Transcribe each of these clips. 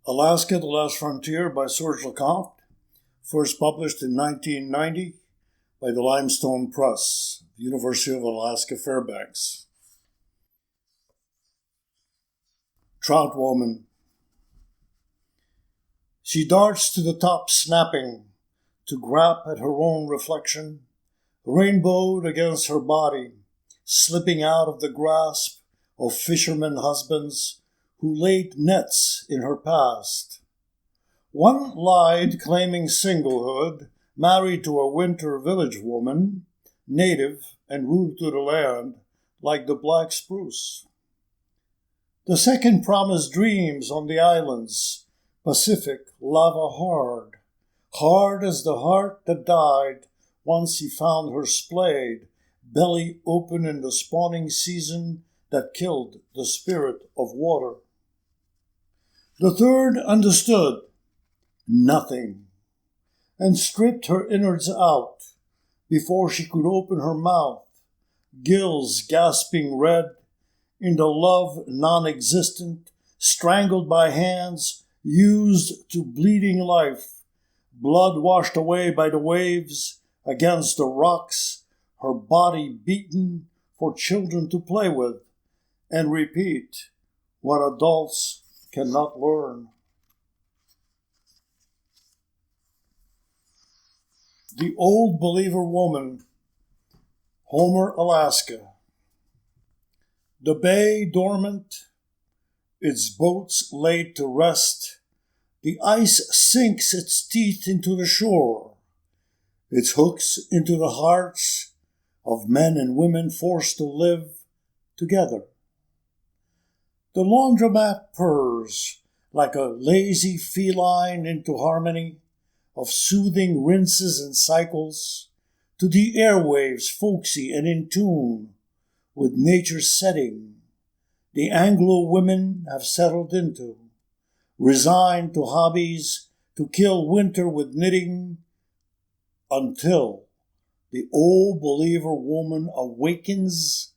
Alaska, The Last Frontier by Serge Lecomte, first published in 1990 by the Limestone Press, University of Alaska Fairbanks. Trout Woman. She darts to the top snapping, to grab at her own reflection, rainbowed against her body, slipping out of the grasp of fishermen husbands who laid nets in her past. One lied claiming singlehood, married to a winter village woman, native and rooted to the land like the black spruce. The second promised dreams on the islands, Pacific lava hard as the heart that died once he found her splayed, belly open in the spawning season that killed the spirit of water. The third understood nothing and stripped her innards out before she could open her mouth, gills gasping red in the love non-existent, strangled by hands used to bleeding life, blood washed away by the waves against the rocks, her body beaten for children to play with and repeat what adults cannot learn. The Old Believer Woman, Homer, Alaska. The bay dormant, its boats laid to rest, the ice sinks its teeth into the shore, its hooks into the hearts of men and women forced to live together. The laundromat purrs like a lazy feline into harmony of soothing rinses and cycles, to the airwaves folksy and in tune with nature's setting the Anglo women have settled into, resigned to hobbies to kill winter with knitting, until the Old Believer Woman awakens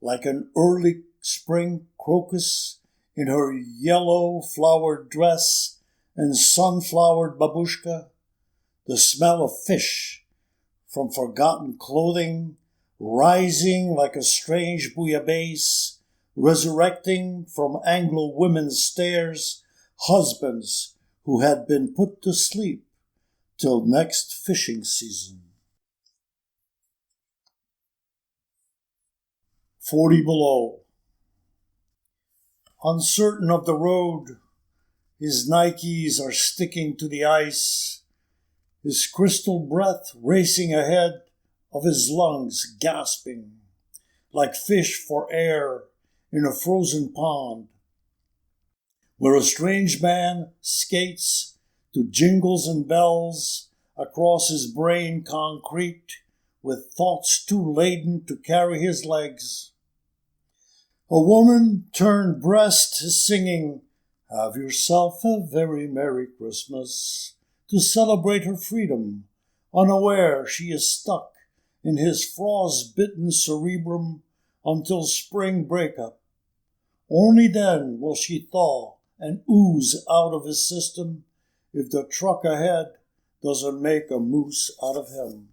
like an early spring crocus in her yellow flowered dress and sunflowered babushka, the smell of fish from forgotten clothing rising like a strange bouillabaisse, resurrecting from Anglo women's stares husbands who had been put to sleep till next fishing season. 40 below. Uncertain of the road, his Nikes are sticking to the ice, his crystal breath racing ahead of his lungs, gasping like fish for air in a frozen pond, where a strange man skates to jingles and bells across his brain concrete with thoughts too laden to carry his legs. A woman turned breast is singing, "Have yourself a very Merry Christmas," to celebrate her freedom, unaware she is stuck in his frost-bitten cerebrum until spring breakup. Only then will she thaw and ooze out of his system if the truck ahead doesn't make a moose out of him.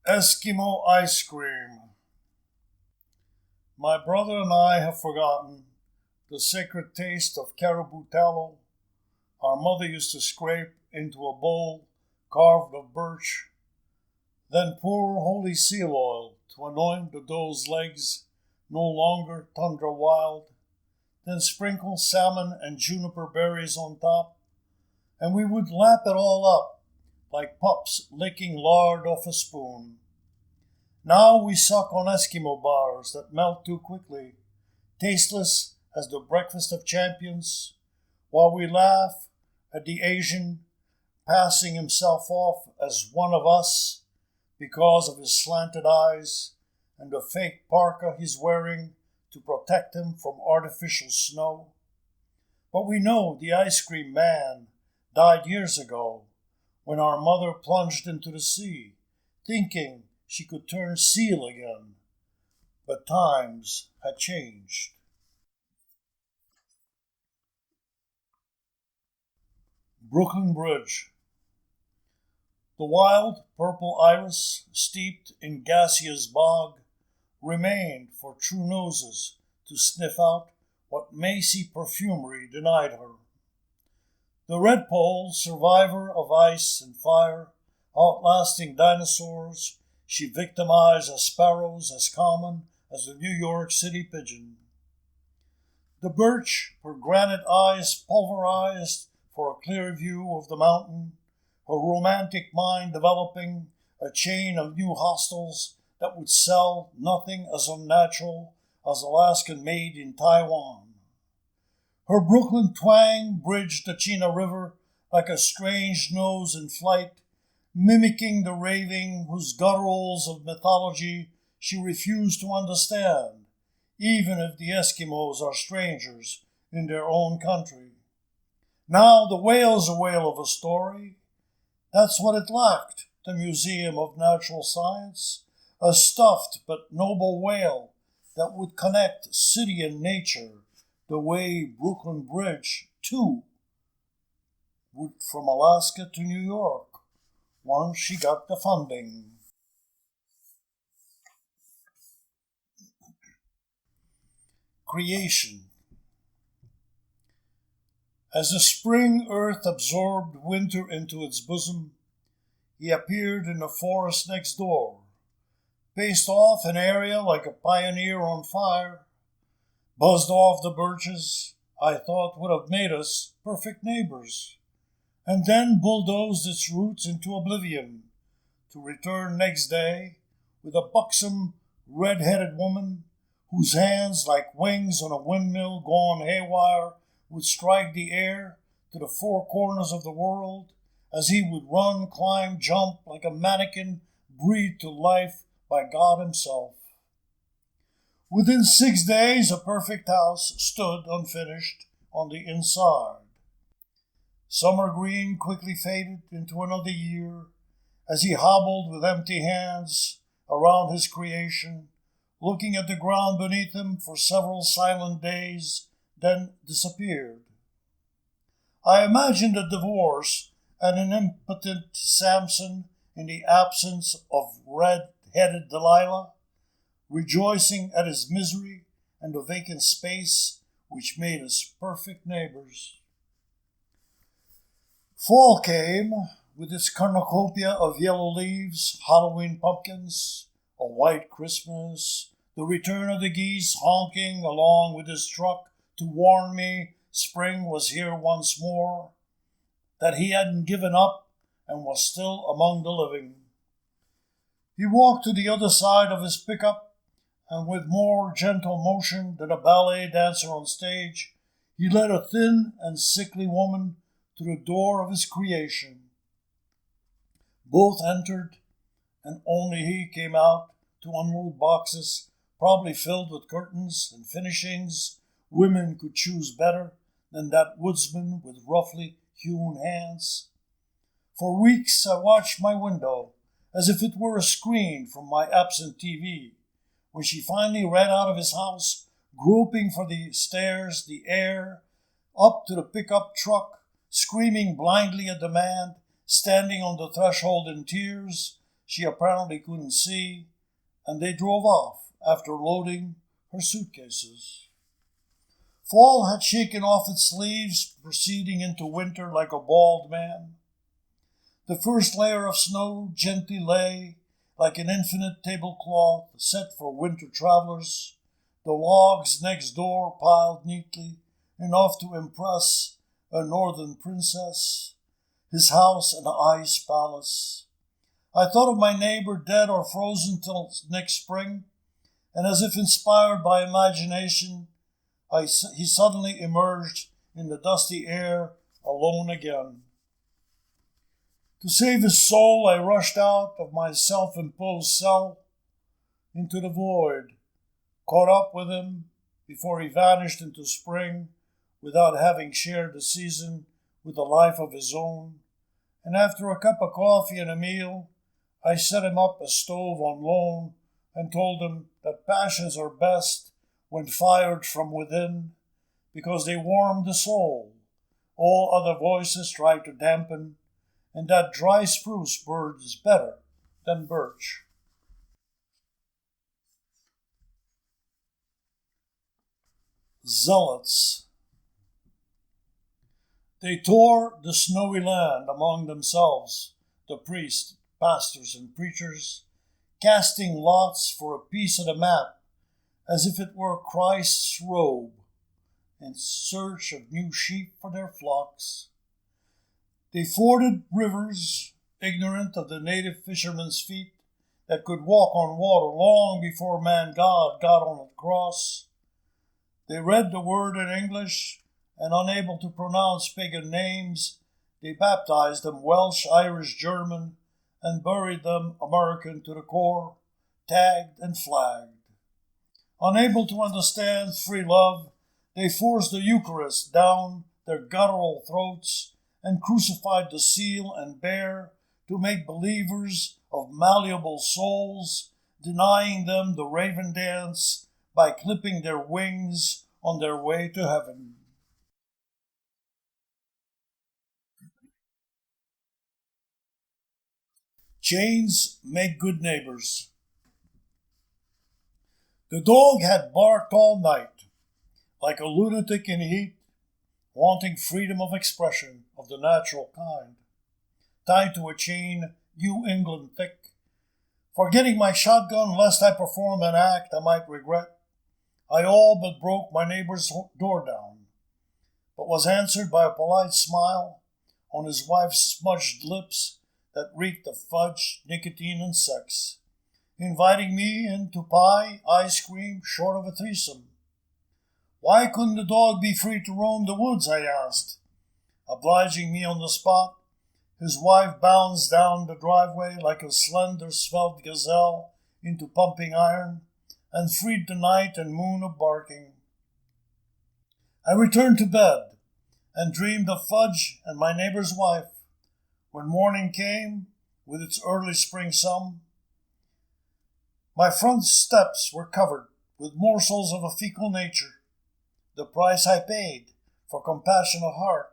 Eskimo ice cream. My brother and I have forgotten the sacred taste of caribou tallow our mother used to scrape into a bowl carved of birch, then pour holy seal oil to anoint the doe's legs, no longer tundra wild, then sprinkle salmon and juniper berries on top, and we would lap it all up like pups licking lard off a spoon. Now we suck on Eskimo bars that melt too quickly, tasteless as the breakfast of champions, while we laugh at the Asian passing himself off as one of us because of his slanted eyes and the fake parka he's wearing to protect him from artificial snow. But we know the ice cream man died years ago when our mother plunged into the sea, thinking she could turn seal again. But times had changed. Brooklyn Bridge. The wild purple iris, steeped in gaseous bog, remained for true noses to sniff out what macy perfumery denied her. The redpoll, survivor of ice and fire, outlasting dinosaurs, she victimized as sparrows as common as the New York City pigeon. The birch, her granite eyes pulverized for a clear view of the mountain, her romantic mind developing a chain of new hostels that would sell nothing as unnatural as Alaskan made in Taiwan. Her Brooklyn twang bridged the Chena River like a strange nose in flight, mimicking the raving whose gutturals of mythology she refused to understand, even if the Eskimos are strangers in their own country. Now the whale's a whale of a story. That's what it lacked, the Museum of Natural Science, a stuffed but noble whale that would connect city and nature the way Brooklyn Bridge, too, would from Alaska to New York, once she got the funding. Creation. As the spring earth absorbed winter into its bosom, he appeared in the forest next door, paced off an area like a pioneer on fire, buzzed off the birches I thought would have made us perfect neighbors, and then bulldozed its roots into oblivion, to return next day with a buxom, red-headed woman whose hands, like wings on a windmill gone haywire, would strike the air to the four corners of the world as he would run, climb, jump like a mannequin breathed to life by God himself. Within 6 days, a perfect house stood unfinished on the inside. Summer green quickly faded into another year as he hobbled with empty hands around his creation, looking at the ground beneath him for several silent days, then disappeared. I imagined a divorce and an impotent Samson in the absence of red-headed Delilah, rejoicing at his misery and the vacant space which made us perfect neighbors. Fall came with its cornucopia of yellow leaves, Halloween pumpkins, a white Christmas, the return of the geese honking along with his truck to warn me spring was here once more, that he hadn't given up and was still among the living. He walked to the other side of his pickup, and with more gentle motion than a ballet dancer on stage, he led a thin and sickly woman to the door of his creation. Both entered, and only he came out to unload boxes, probably filled with curtains and finishings. Women could choose better than that woodsman with roughly hewn hands. For weeks I watched my window as if it were a screen from my absent TV. When she finally ran out of his house, groping for the stairs, the air, up to the pickup truck, screaming blindly at the man, standing on the threshold in tears she apparently couldn't see, and they drove off after loading her suitcases. Fall had shaken off its leaves, proceeding into winter like a bald man. The first layer of snow gently lay like an infinite tablecloth set for winter travelers, the logs next door piled neatly, enough to impress a northern princess, his house an ice palace. I thought of my neighbor dead or frozen till next spring, and as if inspired by imagination, he suddenly emerged in the dusty air alone again. To save his soul, I rushed out of my self-imposed cell into the void, caught up with him before he vanished into spring without having shared the season with a life of his own, and after a cup of coffee and a meal, I set him up a stove on loan and told him that passions are best when fired from within, because they warm the soul, all other voices try to dampen, and that dry spruce burns better than birch. Zealots. They tore the snowy land among themselves, the priests, pastors, and preachers, casting lots for a piece of the map, as if it were Christ's robe, in search of new sheep for their flocks. They forded rivers, ignorant of the native fishermen's feet that could walk on water long before man-God got on the cross. They read the word in English, and unable to pronounce pagan names, they baptized them Welsh, Irish, German, and buried them American to the core, tagged and flagged. Unable to understand free love, they forced the Eucharist down their guttural throats and crucified the seal and bear to make believers of malleable souls, denying them the raven dance by clipping their wings on their way to heaven. Chains make good neighbors. The dog had barked all night, like a lunatic in heat, wanting freedom of expression of the natural kind, tied to a chain New England thick, forgetting my shotgun lest I perform an act I might regret. I all but broke my neighbor's door down, but was answered by a polite smile on his wife's smudged lips that reeked of fudge, nicotine, and sex, inviting me into pie, ice cream, short of a threesome. Why couldn't the dog be free to roam the woods, I asked. Obliging me on the spot, his wife bounds down the driveway like a slender, svelte gazelle into pumping iron, and freed the night and moon of barking. I returned to bed and dreamed of fudge and my neighbor's wife. When morning came, with its early spring sun, my front steps were covered with morsels of a fecal nature, the price I paid for compassion of heart.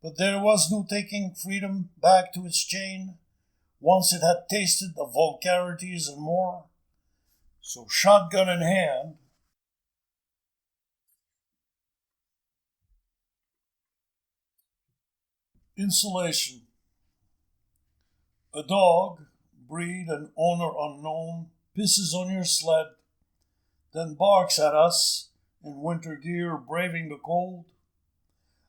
But there was no taking freedom back to its chain, once it had tasted of vulgarities and more. So shotgun in hand, insulation. A dog, breed and owner unknown, pisses on your sled, then barks at us in winter gear braving the cold.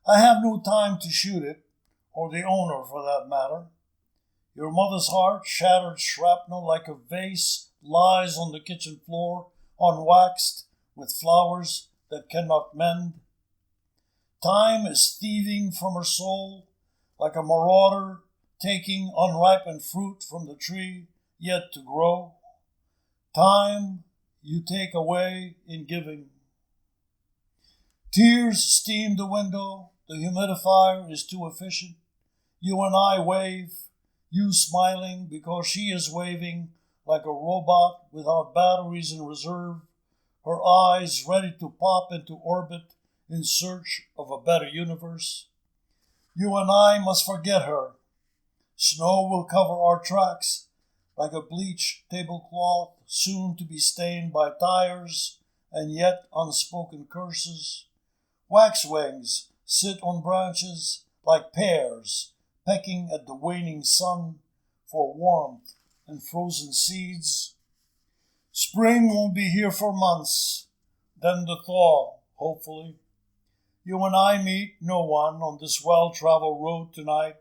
I have no time to shoot it, or the owner for that matter. Your mother's heart, shattered shrapnel like a vase, lies on the kitchen floor, unwaxed, with flowers that cannot mend. Time is thieving from her soul, like a marauder taking unripened fruit from the tree yet to grow. Time you take away in giving. Tears steam the window, the humidifier is too efficient. You and I wave, you smiling because she is waving like a robot without batteries in reserve, her eyes ready to pop into orbit in search of a better universe. You and I must forget her. Snow will cover our tracks like a bleached tablecloth soon to be stained by tires and yet unspoken curses. Waxwings sit on branches like pears, pecking at the waning sun for warmth and frozen seeds. Spring won't be here for months, then the thaw, hopefully. You and I meet no one on this well-traveled road tonight.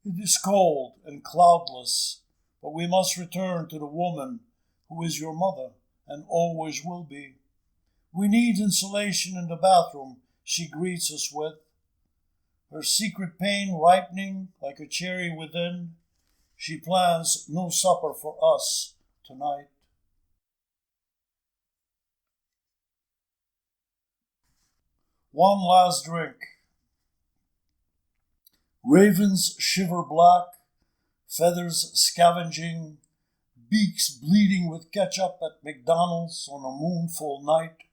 It is cold and cloudless, but we must return to the woman who is your mother and always will be. We need insulation in the bathroom she greets us with, her secret pain ripening like a cherry within. She plans no supper for us tonight. One last drink. Ravens shiver black, feathers scavenging, beaks bleeding with ketchup at McDonald's on a moonful night,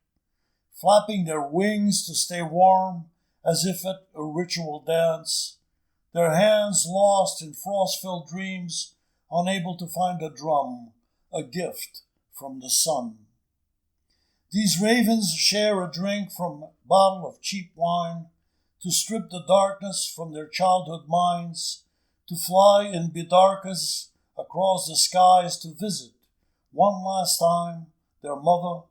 flapping their wings to stay warm as if at a ritual dance, their hands lost in frost-filled dreams, unable to find a drum, a gift from the sun. These ravens share a drink from a bottle of cheap wine, to strip the darkness from their childhood minds, to fly in bidarkas across the skies to visit, one last time, their mother,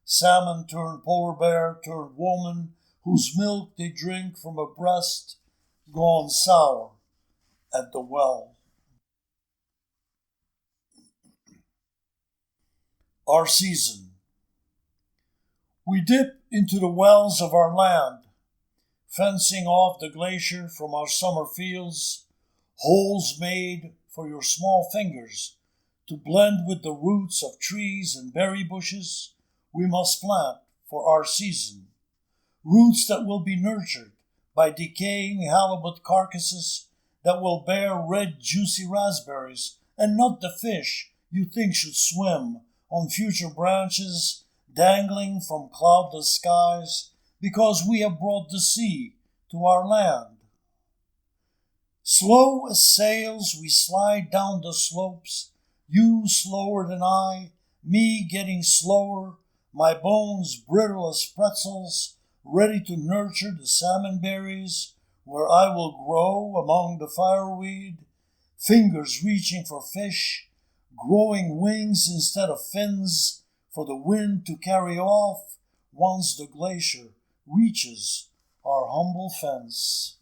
salmon turned polar bear turned woman, whose milk they drink from a breast gone sour at the well. Our season. We dip into the wells of our land, fencing off the glacier from our summer fields, holes made for your small fingers to blend with the roots of trees and berry bushes we must plant for our season, roots that will be nurtured by decaying halibut carcasses that will bear red juicy raspberries and not the fish you think should swim on future branches dangling from cloudless skies, because we have brought the sea to our land. Slow as sails we slide down the slopes, you slower than I, me getting slower, my bones brittle as pretzels, ready to nurture the salmon berries, where I will grow among the fireweed, fingers reaching for fish, growing wings instead of fins, for the wind to carry off once the glacier reaches our humble fence.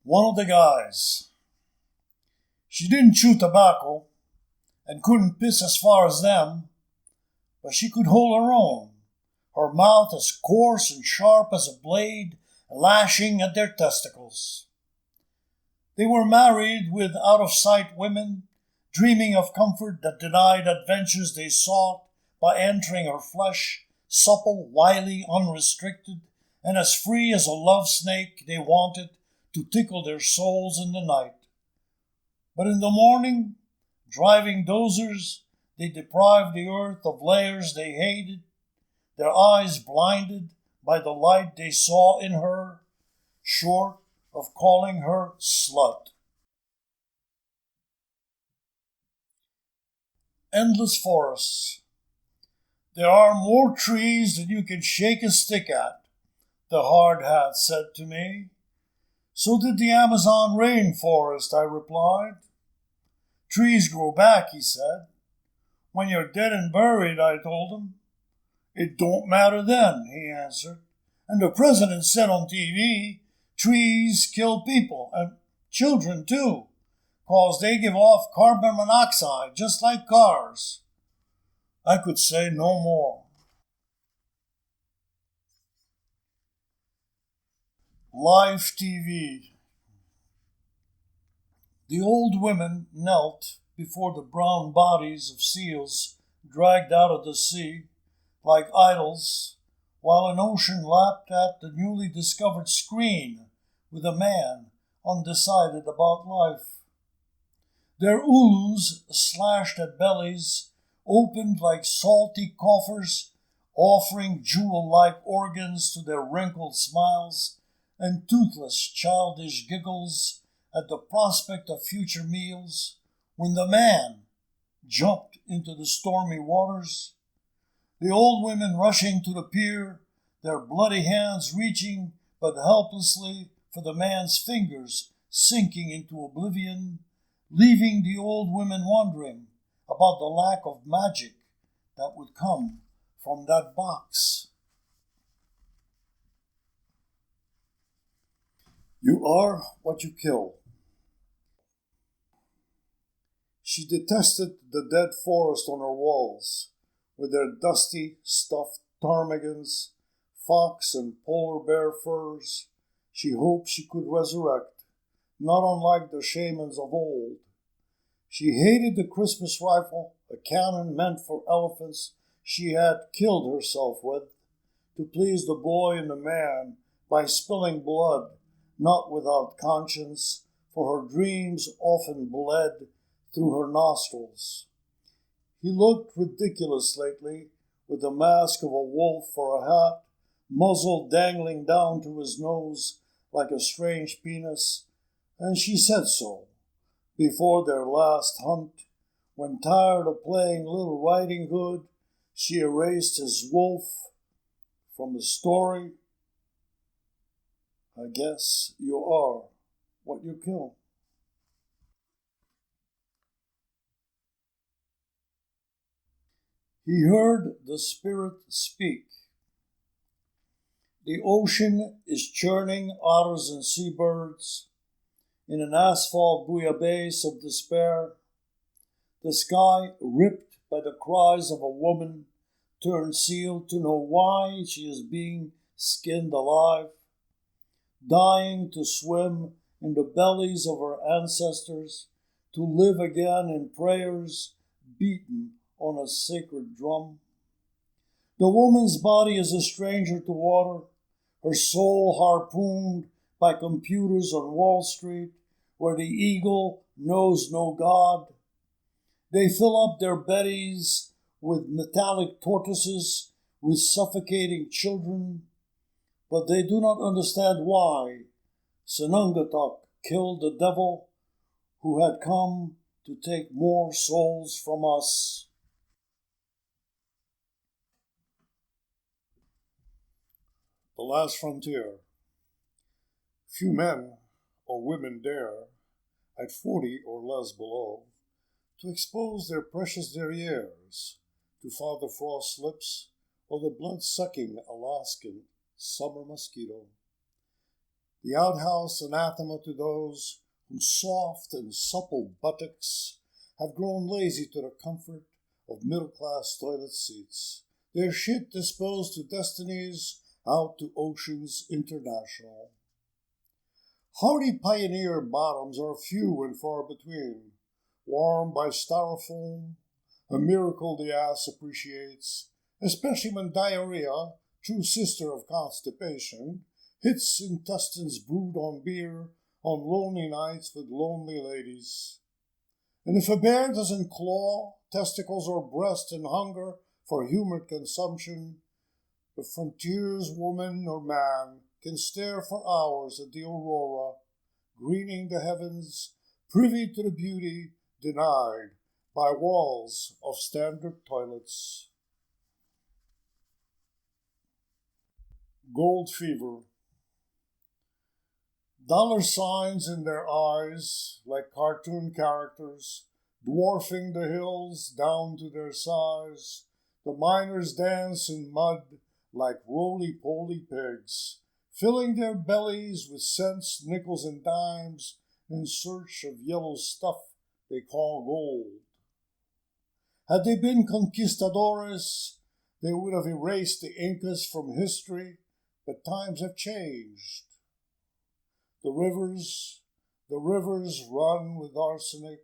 One of the guys. She didn't chew tobacco and couldn't piss as far as them, but she could hold her own, her mouth as coarse and sharp as a blade lashing at their testicles. They were married with out-of-sight women, dreaming of comfort that denied adventures they sought by entering her flesh, supple, wily, unrestricted, and as free as a love snake they wanted to tickle their souls in the night. But in the morning, driving dozers, they deprived the earth of layers they hated, their eyes blinded by the light they saw in her, short of calling her slut. Endless forests. There are more trees than you can shake a stick at, the hard hat said to me. So did the Amazon rainforest, I replied. Trees grow back, he said. When you're dead and buried, I told him. It don't matter then, he answered. And the president said on TV, trees kill people, and children too, 'cause they give off carbon monoxide just like cars. I could say no more. Live TV. The old women knelt before the brown bodies of seals dragged out of the sea like idols, while an ocean lapped at the newly discovered screen with a man undecided about life. Their ulus, slashed at bellies, opened like salty coffers, offering jewel-like organs to their wrinkled smiles and toothless childish giggles at the prospect of future meals, when the man jumped into the stormy waters. The old women rushing to the pier, their bloody hands reaching but helplessly for the man's fingers sinking into oblivion, leaving the old women wondering about the lack of magic that would come from that box. You are what you kill. She detested the dead forest on her walls, with their dusty, stuffed ptarmigans, fox and polar bear furs. She hoped she could resurrect, not unlike the shamans of old. She hated the Christmas rifle, a cannon meant for elephants she had killed herself with, to please the boy and the man by spilling blood, not without conscience, for her dreams often bled through her nostrils. He looked ridiculous lately, with the mask of a wolf for a hat, muzzle dangling down to his nose like a strange penis, and she said so before their last hunt, when, tired of playing Little Riding Hood, she erased his wolf from the story. I guess you are what you kill. He heard the Spirit speak. The ocean is churning otters and seabirds in an asphalt bouillabaisse of despair. The sky, ripped by the cries of a woman turned seal to know why she is being skinned alive, dying to swim in the bellies of her ancestors, to live again in prayers beaten on a sacred drum. The woman's body is a stranger to water, her soul harpooned by computers on Wall Street, where the eagle knows no God. They fill up their bellies with metallic tortoises, with suffocating children, but they do not understand why Senungatuk killed the devil who had come to take more souls from us. The Last Frontier. Few men or women dare, at 40 or less below, to expose their precious derrieres to Father Frost's lips or the blood-sucking Alaskan summer mosquito. The outhouse anathema to those whose soft and supple buttocks have grown lazy to the comfort of middle-class toilet seats, their shit disposed to destinies out to oceans international. Hardy pioneer bottoms are few and far between, warmed by styrofoam, a miracle the ass appreciates, especially when diarrhea, true sister of constipation, hits intestines brewed on beer on lonely nights with lonely ladies. And if a bear doesn't claw testicles or breast in hunger for human consumption, the frontier's woman or man can stare for hours at the aurora, greening the heavens, privy to the beauty denied by walls of standard toilets. Gold fever. Dollar signs in their eyes, like cartoon characters, dwarfing the hills down to their size. The miners dance in mud like roly-poly pigs, filling their bellies with cents, nickels, and dimes in search of yellow stuff they call gold. Had they been conquistadores, they would have erased the Incas from history, but times have changed. The rivers run with arsenic,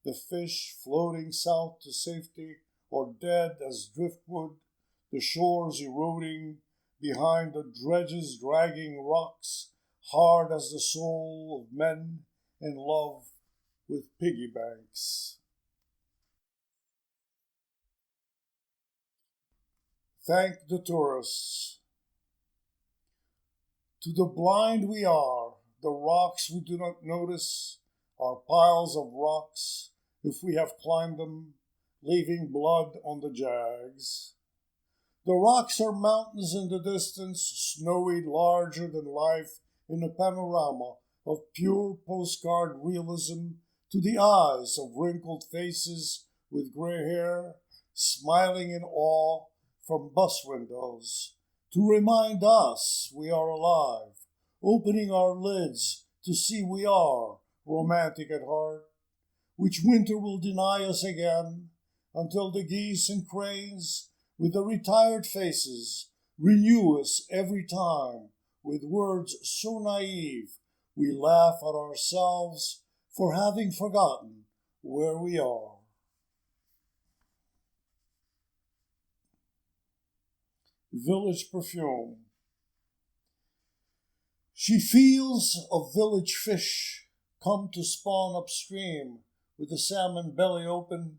the fish floating south to safety or dead as driftwood, the shores eroding behind the dredges dragging rocks hard as the soul of men in love with piggy banks. Thank the tourists. To the blind we are, the rocks we do not notice are piles of rocks if we have climbed them, leaving blood on the jags. The rocks are mountains in the distance, snowy, larger than life in a panorama of pure postcard realism to the eyes of wrinkled faces with gray hair, smiling in awe from bus windows, to remind us we are alive, opening our lids to see we are romantic at heart, which winter will deny us again, until the geese and cranes, with the retired faces, renew us every time with words so naive we laugh at ourselves for having forgotten where we are. Village perfume. She feels a village fish come to spawn upstream with the salmon belly open,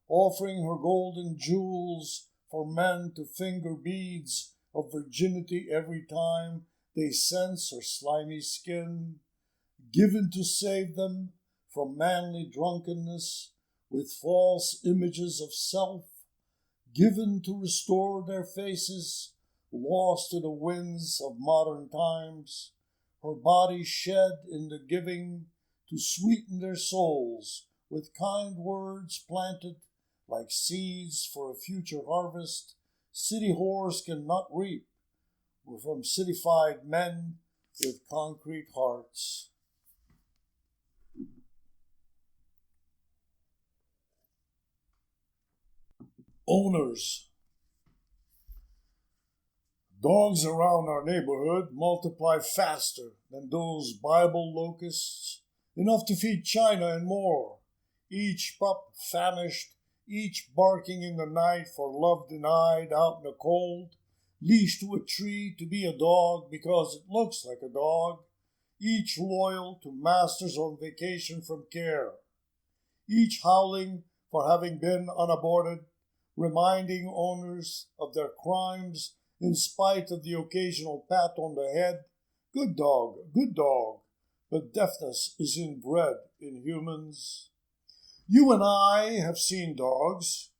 offering her golden jewels for men to finger beads of virginity every time they sense her slimy skin, given to save them from manly drunkenness with false images of self, given to restore their faces, lost to the winds of modern times, her body shed in the giving to sweeten their souls with kind words planted like seeds for a future harvest city whores cannot reap from cityfied men with concrete hearts. Owners. Dogs around our neighborhood multiply faster than those Bible locusts, enough to feed China and more, each pup famished, each barking in the night for love denied out in the cold, leashed to a tree to be a dog because it looks like a dog, each loyal to masters on vacation from care, each howling for having been unaborted, reminding owners of their crimes in spite of the occasional pat on the head. Good dog, but deafness is inbred in humans. You and I have seen dogs,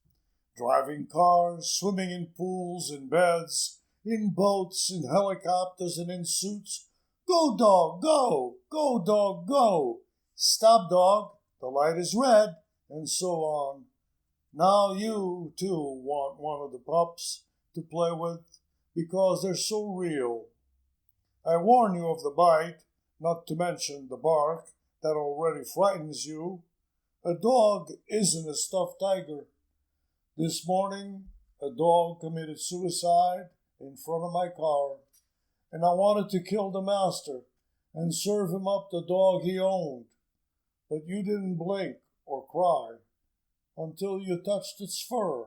driving cars, swimming in pools, in beds, in boats, in helicopters, and in suits. Go, dog, go! Go, dog, go! Stop, dog, the light is red, and so on. Now you, too, want one of the pups to play with because they're so real. I warn you of the bite, not to mention the bark that already frightens you. A dog isn't a stuffed tiger. This morning, a dog committed suicide in front of my car, and I wanted to kill the master and serve him up the dog he owned. But you didn't blink or cry until you touched its fur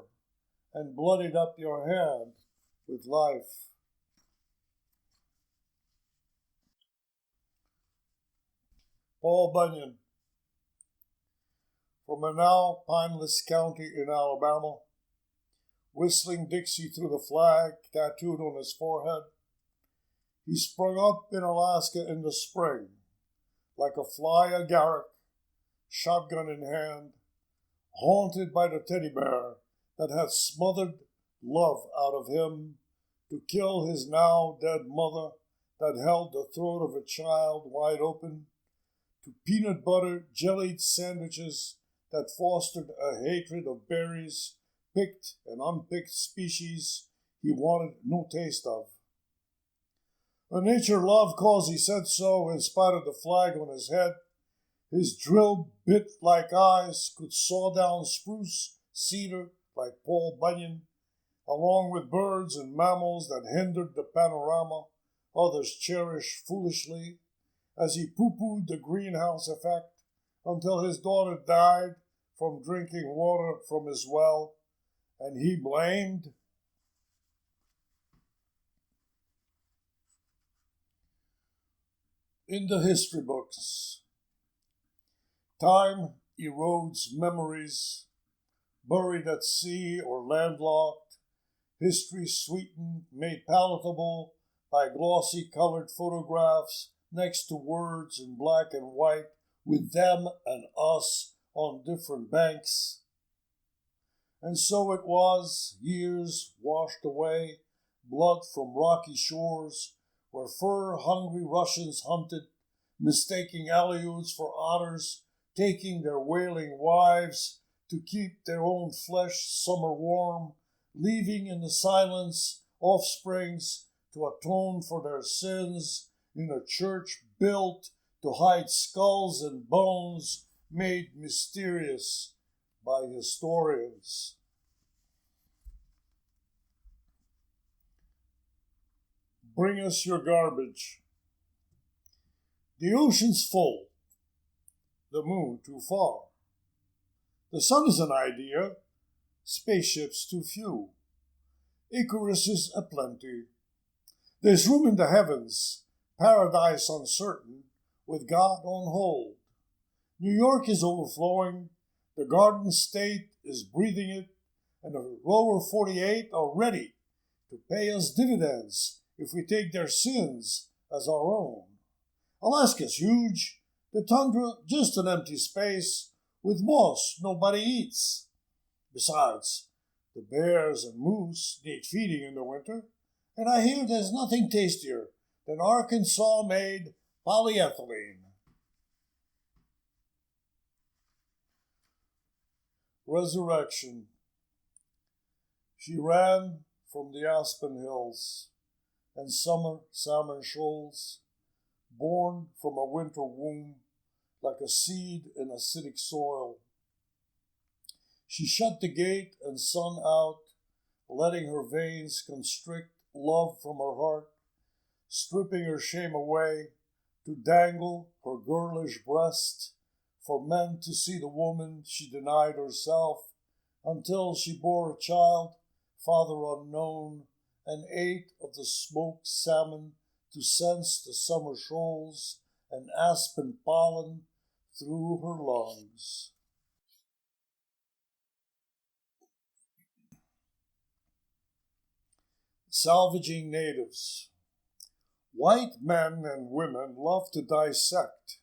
and bloodied up your hand with life. Paul Bunyan. From a now pineless county in Alabama, whistling Dixie through the flag tattooed on his forehead, he sprung up in Alaska in the spring, like a fly agaric, shotgun in hand, haunted by the teddy bear that had smothered love out of him to kill his now dead mother that held the throat of a child wide open, to peanut butter jellied sandwiches that fostered a hatred of berries, picked and unpicked species he wanted no taste of. A nature loved cause he said so in spite of the flag on his head. His drill bit-like eyes could saw down spruce, cedar like Paul Bunyan, along with birds and mammals that hindered the panorama others cherished foolishly, as he poo-pooed the greenhouse effect until his daughter died from drinking water from his well, and he blamed. In the history books, time erodes memories, buried at sea or landlocked, history sweetened, made palatable by glossy colored photographs next to words in black and white with them and us on different banks. And so it was, years washed away, blood from rocky shores, where fur-hungry Russians hunted, mistaking Aleuts for otters, taking their wailing wives to keep their own flesh summer warm, leaving in the silence offsprings to atone for their sins in a church built to hide skulls and bones made mysterious by historians. Bring us your garbage. The ocean's full, the moon too far. The sun is an idea, spaceships too few. Icaruses aplenty. There's room in the heavens, paradise uncertain, with God on hold. New York is overflowing, the Garden State is breathing it, and the lower 48 are ready to pay us dividends if we take their sins as our own. Alaska's huge, the tundra just an empty space with moss nobody eats. Besides, the bears and moose need feeding in the winter, and I hear there's nothing tastier than Arkansas-made polyethylene. Resurrection. She ran from the aspen hills and summer salmon shoals, born from a winter womb like a seed in acidic soil. She shut the gate and sun out, letting her veins constrict love from her heart, stripping her shame away to dangle her girlish breast for men to see the woman she denied herself until she bore a child, father unknown, and ate of the smoked salmon to sense the summer shoals and aspen pollen through her lungs. Salvaging natives. White men and women love to dissect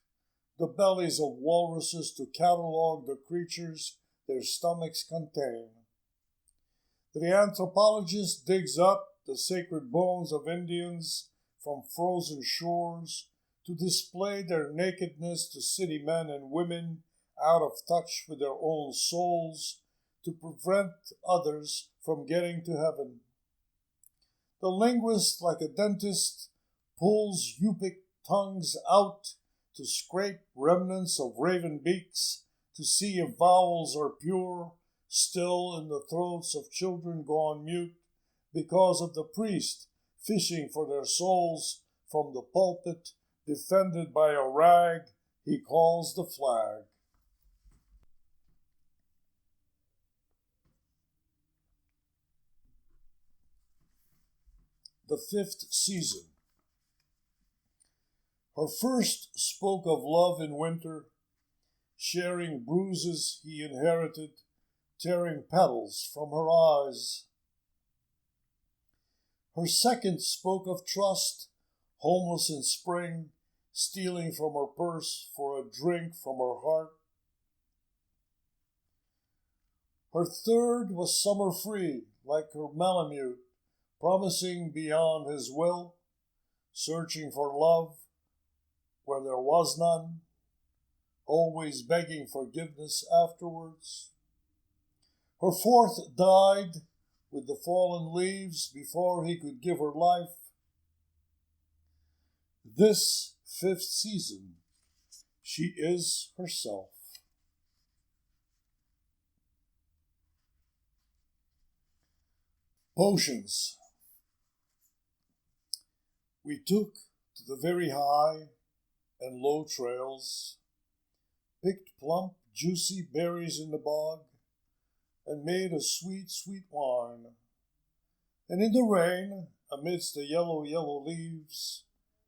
the bellies of walruses to catalog the creatures their stomachs contain. The anthropologist digs up the sacred bones of Indians from frozen shores to display their nakedness to city men and women out of touch with their own souls to prevent others from getting to heaven. The linguist, like a dentist, pulls Yupik tongues out to scrape remnants of raven beaks to see if vowels are pure, still in the throats of children gone mute because of the priest fishing for their souls from the pulpit, defended by a rag he calls the flag. The fifth season. Her first spoke of love in winter, sharing bruises he inherited, tearing petals from her eyes. Her second spoke of trust, homeless in spring, stealing from her purse for a drink from her heart. Her third was summer free, like her Malamute, promising beyond his will, searching for love where there was none, always begging forgiveness afterwards. Her fourth died with the fallen leaves before he could give her life. This fifth season, she is herself. Potions. We took to the very high and low trails, picked plump, juicy berries in the bog, and made a sweet, sweet wine. And in the rain, amidst the yellow, yellow leaves,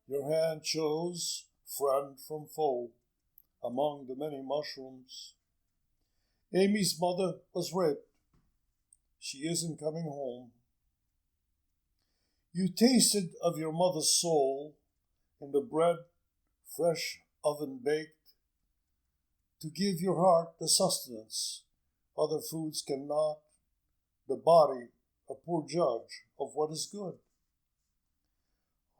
your hand chose friend from foe among the many mushrooms. Amy's mother was raped. She isn't coming home. You tasted of your mother's soul in the bread, fresh oven baked, to give your heart the sustenance other foods cannot, the body a poor judge of what is good.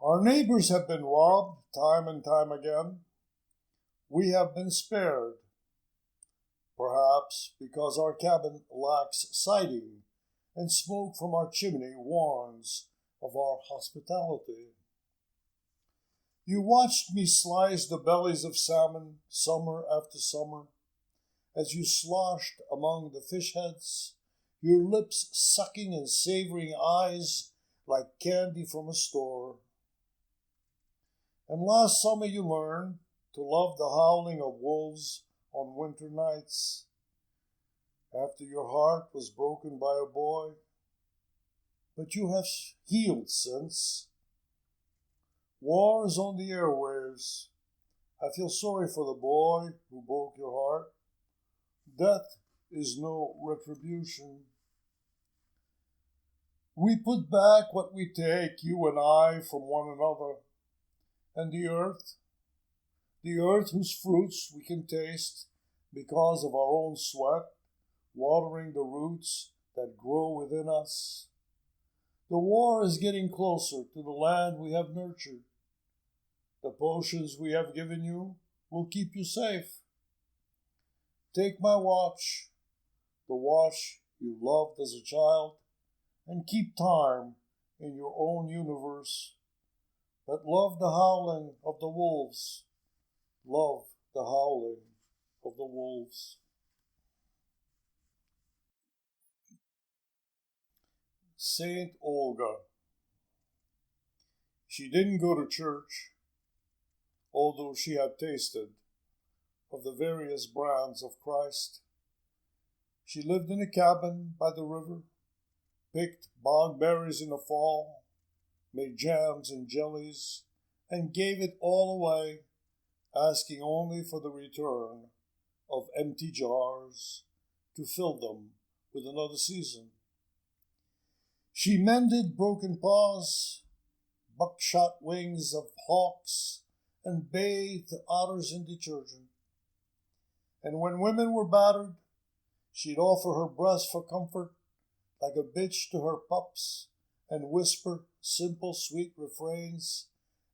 Our neighbors have been robbed time and time again. We have been spared, perhaps because our cabin lacks siding and smoke from our chimney warns of our hospitality. You watched me slice the bellies of salmon summer after summer, as you sloshed among the fish heads, your lips sucking and savoring eyes like candy from a store. And last summer you learned to love the howling of wolves on winter nights, after your heart was broken by a boy. But you have healed since. War is on the airwaves. I feel sorry for the boy who broke your heart. Death is no retribution. We put back what we take, you and I, from one another, and the earth whose fruits we can taste because of our own sweat, watering the roots that grow within us. The war is getting closer to the land we have nurtured. The potions we have given you will keep you safe. Take my watch, the watch you loved as a child, and keep time in your own universe. But love the howling of the wolves. Love the howling of the wolves. Saint Olga. She didn't go to church, although she had tasted of the various brands of Christ. She lived in a cabin by the river, picked bog berries in the fall, made jams and jellies, and gave it all away, asking only for the return of empty jars to fill them with another season. She mended broken paws, buckshot wings of hawks, and bathed otters in detergent. And when women were battered, she'd offer her breast for comfort like a bitch to her pups and whisper simple, sweet refrains,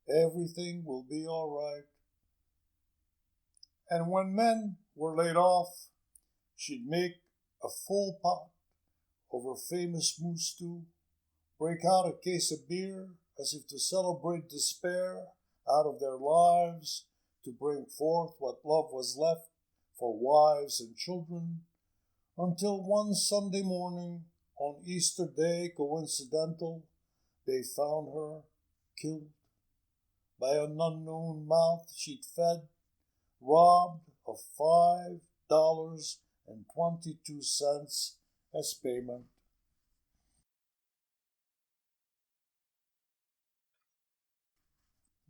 everything will be all right. And when men were laid off, she'd make a full pot of her famous moose stew, break out a case of beer as if to celebrate despair out of their lives, to bring forth what love was left for wives and children, until one Sunday morning, on Easter Day coincidental, they found her killed by an unknown mouth she'd fed, robbed of $5.22 as payment.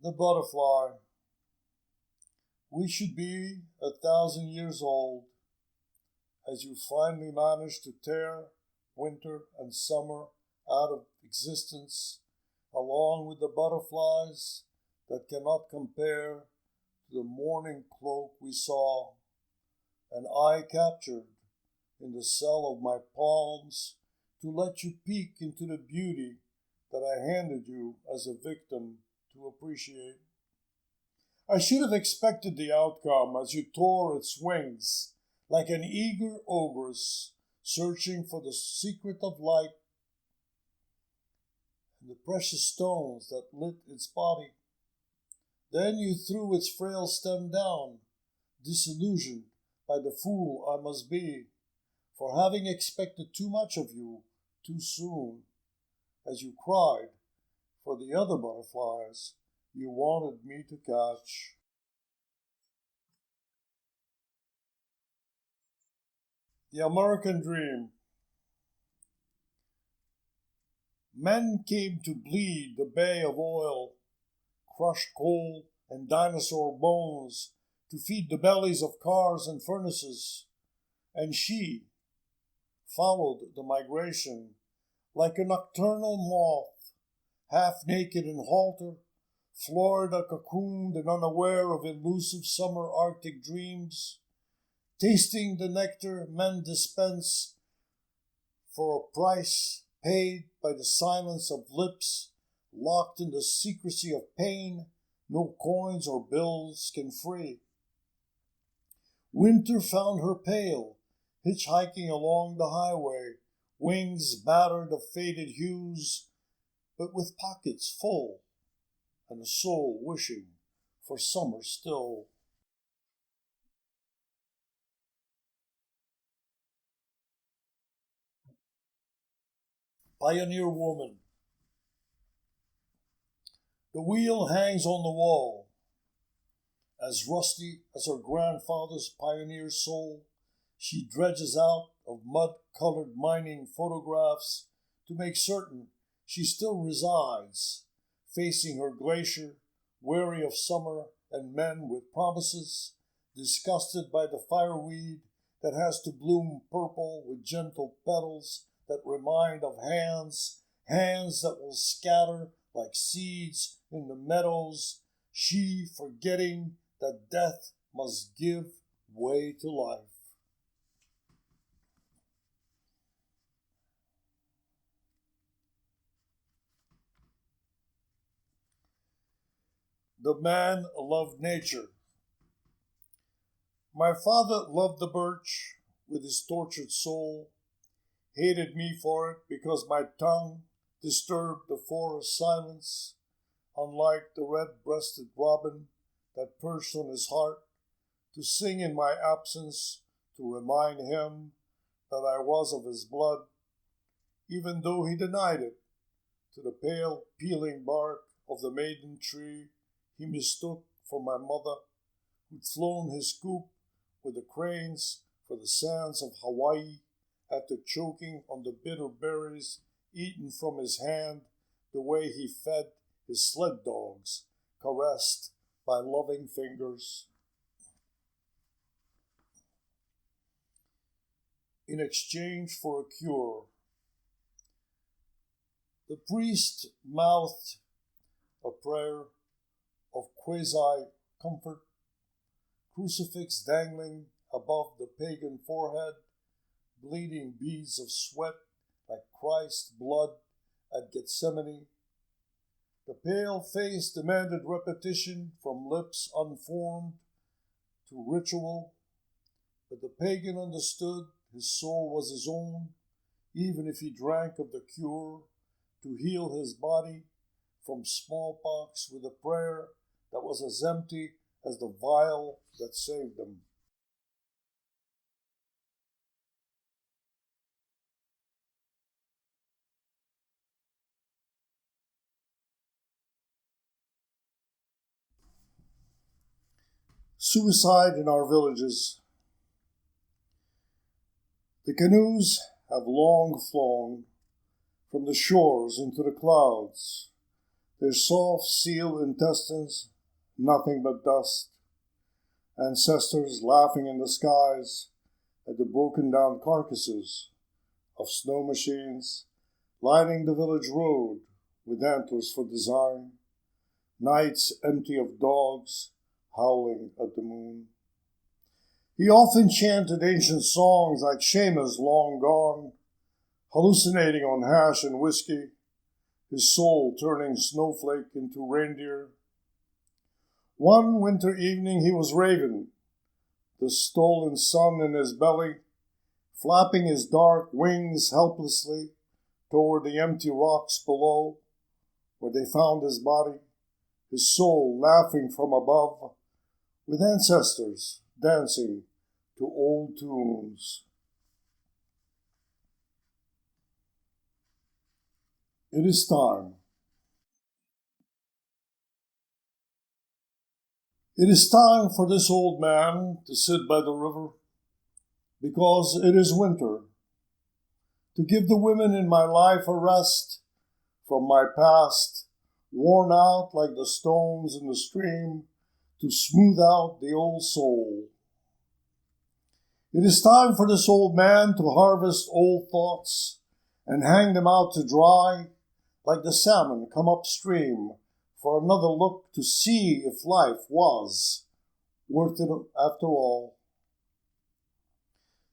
The butterfly. We should be 1,000 years old as you finally manage to tear winter and summer out of existence, along with the butterflies that cannot compare to the morning cloak we saw, and I captured in the cell of my palms to let you peek into the beauty that I handed you as a victim to appreciate. I should have expected the outcome as you tore its wings like an eager ogress searching for the secret of light and the precious stones that lit its body. Then you threw its frail stem down, disillusioned by the fool I must be for having expected too much of you too soon, as you cried for the other butterflies you wanted me to catch. The American Dream. Men came to bleed the bay of oil, crushed coal and dinosaur bones to feed the bellies of cars and furnaces, and she followed the migration like a nocturnal moth, half naked in halter, Florida cocooned and unaware of elusive summer Arctic dreams, tasting the nectar men dispense for a price paid by the silence of lips locked in the secrecy of pain no coins or bills can free. Winter found her pale, hitchhiking along the highway, wings battered of faded hues, but with pockets full and a soul wishing for summer still. Pioneer woman. The wheel hangs on the wall, as rusty as her grandfather's pioneer soul. She dredges out of mud-colored mining photographs to make certain she still resides, facing her glacier, weary of summer and men with promises, disgusted by the fireweed that has to bloom purple with gentle petals that remind of hands hands that will scatter like seeds in the meadows, she forgetting that death must give way to life. The man loved nature. My father loved the birch with his tortured soul, hated me for it because my tongue disturbed the forest silence, unlike the red-breasted robin that perched on his heart to sing in my absence to remind him that I was of his blood, even though he denied it. To the pale, peeling bark of the maiden tree he mistook for my mother, who'd flown his coop with the cranes for the sands of Hawaii after choking on the bitter berries eaten from his hand the way he fed his sled dogs, caressed by loving fingers. In exchange for a cure, the priest mouthed a prayer of quasi-comfort, crucifix dangling above the pagan forehead, bleeding beads of sweat like Christ's blood at Gethsemane. The pale face demanded repetition from lips unformed to ritual, but the pagan understood his soul was his own, even if he drank of the cure to heal his body from smallpox with a prayer that was as empty as the vial that saved him. Suicide in our villages. The canoes have long flown from the shores into the clouds, their soft seal intestines nothing but dust, ancestors laughing in the skies at the broken down carcasses of snow machines lining the village road with antlers for design, nights empty of dogs howling at the moon. He often chanted ancient songs like Seamus long gone, hallucinating on hash and whiskey, his soul turning snowflake into reindeer. One winter evening he was raving, the stolen sun in his belly, flapping his dark wings helplessly toward the empty rocks below, where they found his body, his soul laughing from above, with ancestors dancing to old tunes. It is time. It is time for this old man to sit by the river, because it is winter, to give the women in my life a rest from my past, worn out like the stones in the stream, to smooth out the old soul. It is time for this old man to harvest old thoughts and hang them out to dry, like the salmon come upstream for another look to see if life was worth it after all.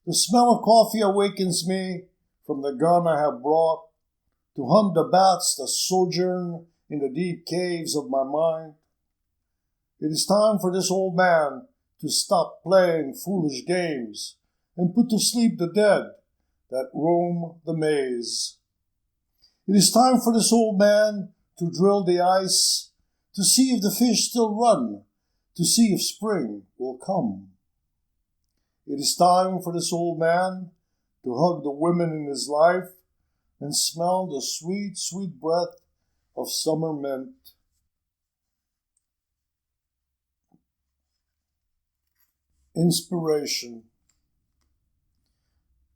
The smell of coffee awakens me from the gun I have brought to hunt the bats that sojourn in the deep caves of my mind. It is time for this old man to stop playing foolish games and put to sleep the dead that roam the maze. It is time for this old man to drill the ice, to see if the fish still run, to see if spring will come. It is time for this old man to hug the women in his life and smell the sweet, sweet breath of summer mint. Inspiration.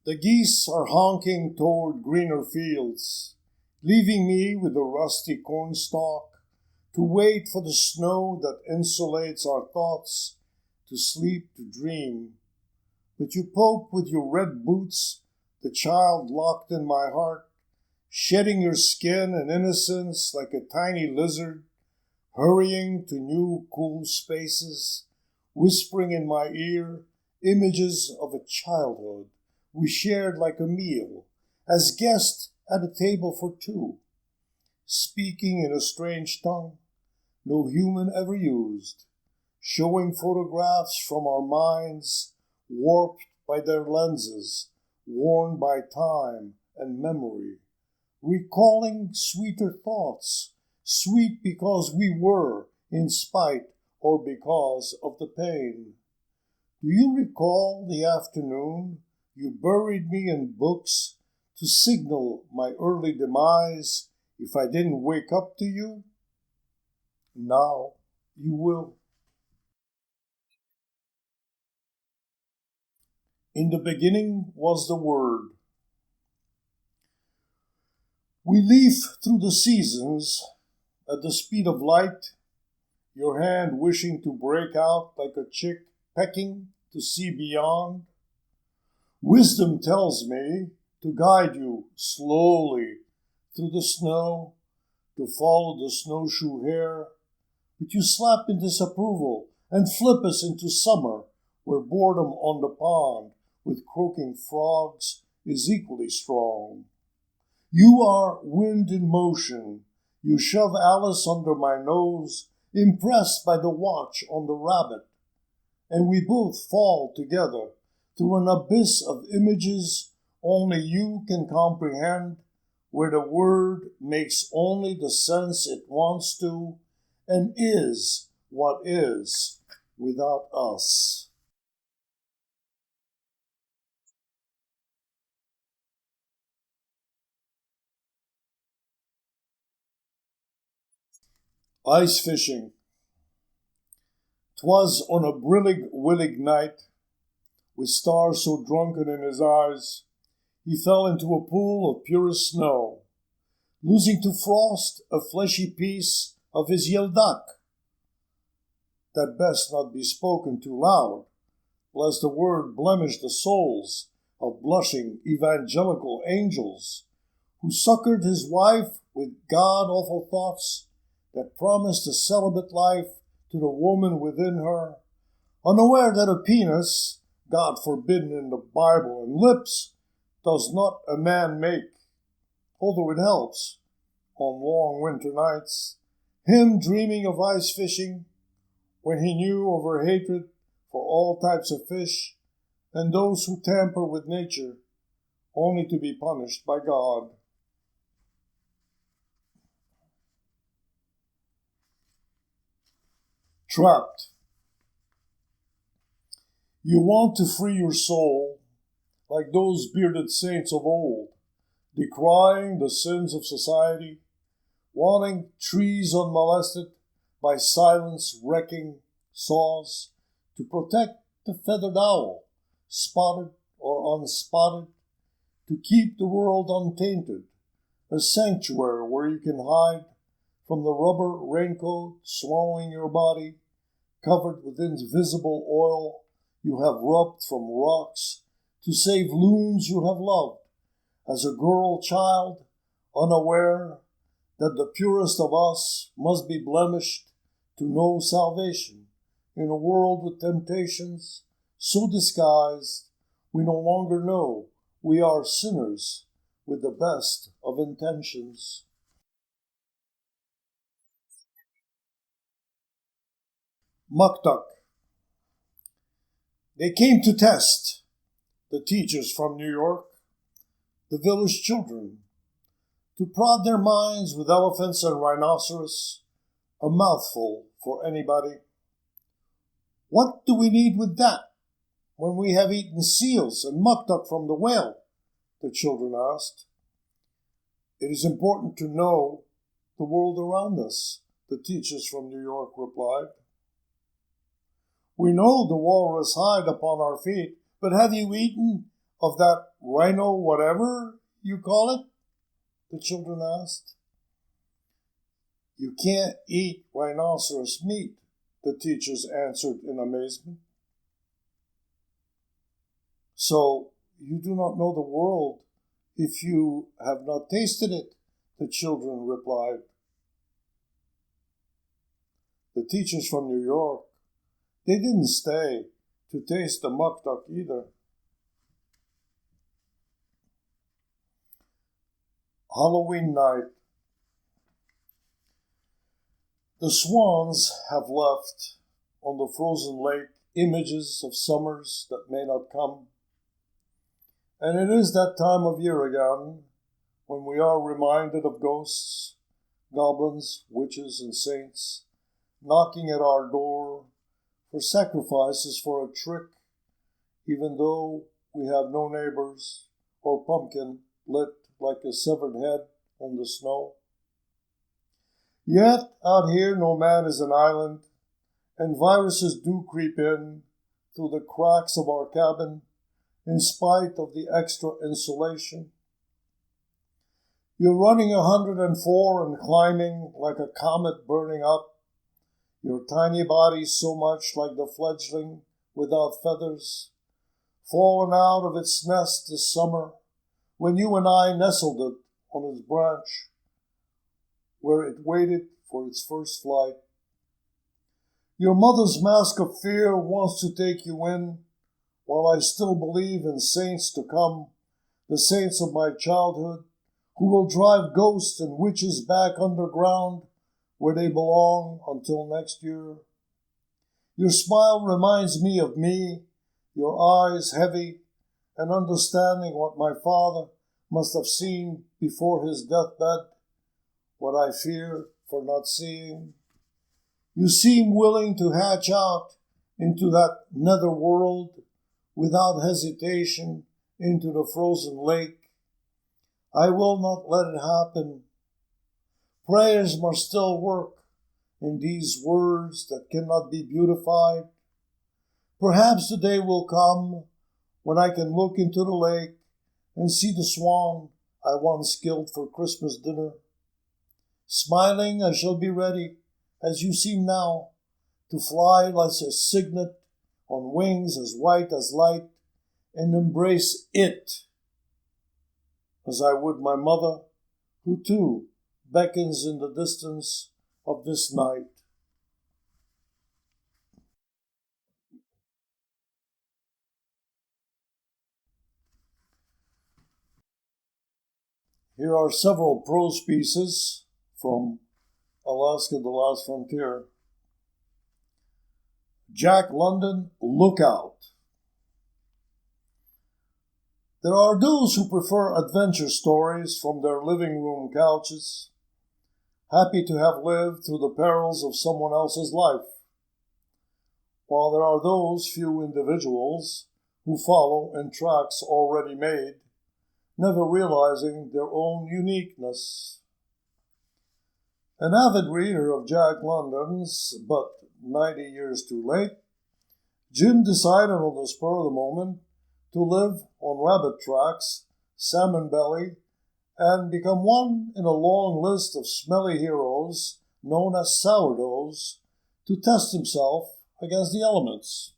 The geese are honking toward greener fields, leaving me with a rusty cornstalk to wait for the snow that insulates our thoughts, to sleep, to dream. But you poke with your red boots the child locked in my heart, shedding your skin and innocence like a tiny lizard, hurrying to new cool spaces, whispering in my ear images of a childhood we shared like a meal, as guests at a table for two, speaking in a strange tongue no human ever used, showing photographs from our minds, warped by their lenses, worn by time and memory, recalling sweeter thoughts, sweet because we were, in spite or because of the pain. Do you recall the afternoon you buried me in books to signal my early demise if I didn't wake up to you? Now you will. In the beginning was the Word. We leaf through the seasons at the speed of light, your hand wishing to break out like a chick pecking to see beyond. Wisdom tells me to guide you slowly through the snow, to follow the snowshoe hare, but you slap in disapproval and flip us into summer, where boredom on the pond with croaking frogs is equally strong. You are wind in motion. You shove Alice under my nose, impressed by the watch on the rabbit, and we both fall together through an abyss of images only you can comprehend, where the word makes only the sense it wants to, and is what is without us. Ice fishing. 'Twas on a brillig willig night, with stars so drunken in his eyes, he fell into a pool of purest snow, losing to frost a fleshy piece of his yeldak, that best not be spoken too loud, lest the word blemish the souls of blushing evangelical angels, who succored his wife with god-awful thoughts that promised a celibate life to the woman within her, unaware that a penis, God forbidden in the Bible, and lips does not a man make, although it helps on long winter nights, him dreaming of ice fishing when he knew of her hatred for all types of fish and those who tamper with nature, only to be punished by God. Trapped. You want to free your soul like those bearded saints of old, decrying the sins of society, wanting trees unmolested by silence wrecking saws, to protect the feathered owl, spotted or unspotted, to keep the world untainted, a sanctuary where you can hide from the rubber raincoat swallowing your body, covered with invisible oil you have rubbed from rocks to save loons you have loved, as a girl child, unaware that the purest of us must be blemished to know salvation in a world with temptations so disguised we no longer know we are sinners with the best of intentions. Muktuk. They came to test, the teachers from New York, the village children, to prod their minds with elephants and rhinoceros, a mouthful for anybody. What do we need with that when we have eaten seals and muktuk from the whale? The children asked. It is important to know the world around us, the teachers from New York replied. We know the walrus hide upon our feet, but have you eaten of that rhino whatever you call it? The children asked. You can't eat rhinoceros meat, the teachers answered in amazement. So you do not know the world "If you have not tasted it," the children replied. The teachers from New York, they didn't stay to taste the muck duck either. Halloween night. The swans have left on the frozen lake images of summers that may not come. And it is that time of year again when we are reminded of ghosts, goblins, witches, and saints knocking at our door for sacrifices for a trick, even though we have no neighbors or pumpkin lit like a severed head on the snow. Yet out here no man is an island, and viruses do creep in through the cracks of our cabin in spite of the extra insulation. You're running 104 and climbing like a comet burning up, your tiny body so much like the fledgling without feathers, fallen out of its nest this summer when you and I nestled it on its branch, where it waited for its first flight. Your mother's mask of fear wants to take you in, while I still believe in saints to come, the saints of my childhood, who will drive ghosts and witches back underground where they belong until next year. Your smile reminds me of me, your eyes heavy, and understanding what my father must have seen before his deathbed, what I fear for not seeing. You seem willing to hatch out into that nether world without hesitation into the frozen lake. I will not let it happen. Prayers must still work in these words that cannot be beautified. Perhaps the day will come when I can look into the lake and see the swan I once killed for Christmas dinner. Smiling, I shall be ready, as you seem now, to fly like a cygnet on wings as white as light, and embrace it, as I would my mother, who too beckons in the distance of this night. Here are several prose pieces from Alaska, the Last Frontier. Jack London, Look Out. There are those who prefer adventure stories from their living room couches, happy to have lived through the perils of someone else's life, while there are those few individuals who follow in tracks already made, never realizing their own uniqueness. An avid reader of Jack London's, but 90 years too late, Jim decided on the spur of the moment to live on rabbit tracks, salmon belly, and become one in a long list of smelly heroes known as sourdoughs to test himself against the elements.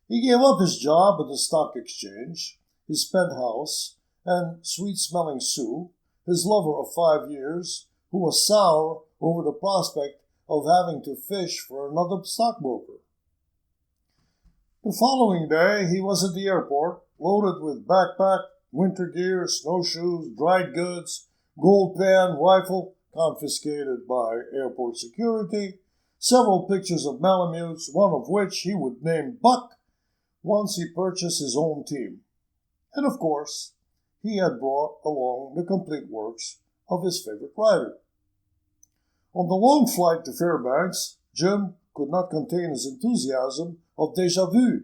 He gave up his job at the stock exchange, his penthouse, and sweet-smelling Sue, his lover of 5 years, who was sour over the prospect of having to fish for another stockbroker. The following day he was at the airport, loaded with backpack, winter gear, snowshoes, dried goods, gold pen, rifle, confiscated by airport security, several pictures of Malamutes, one of which he would name Buck once he purchased his own team. And of course, he had brought along the complete works of his favorite writer. On the long flight to Fairbanks, Jim could not contain his enthusiasm of déjà vu,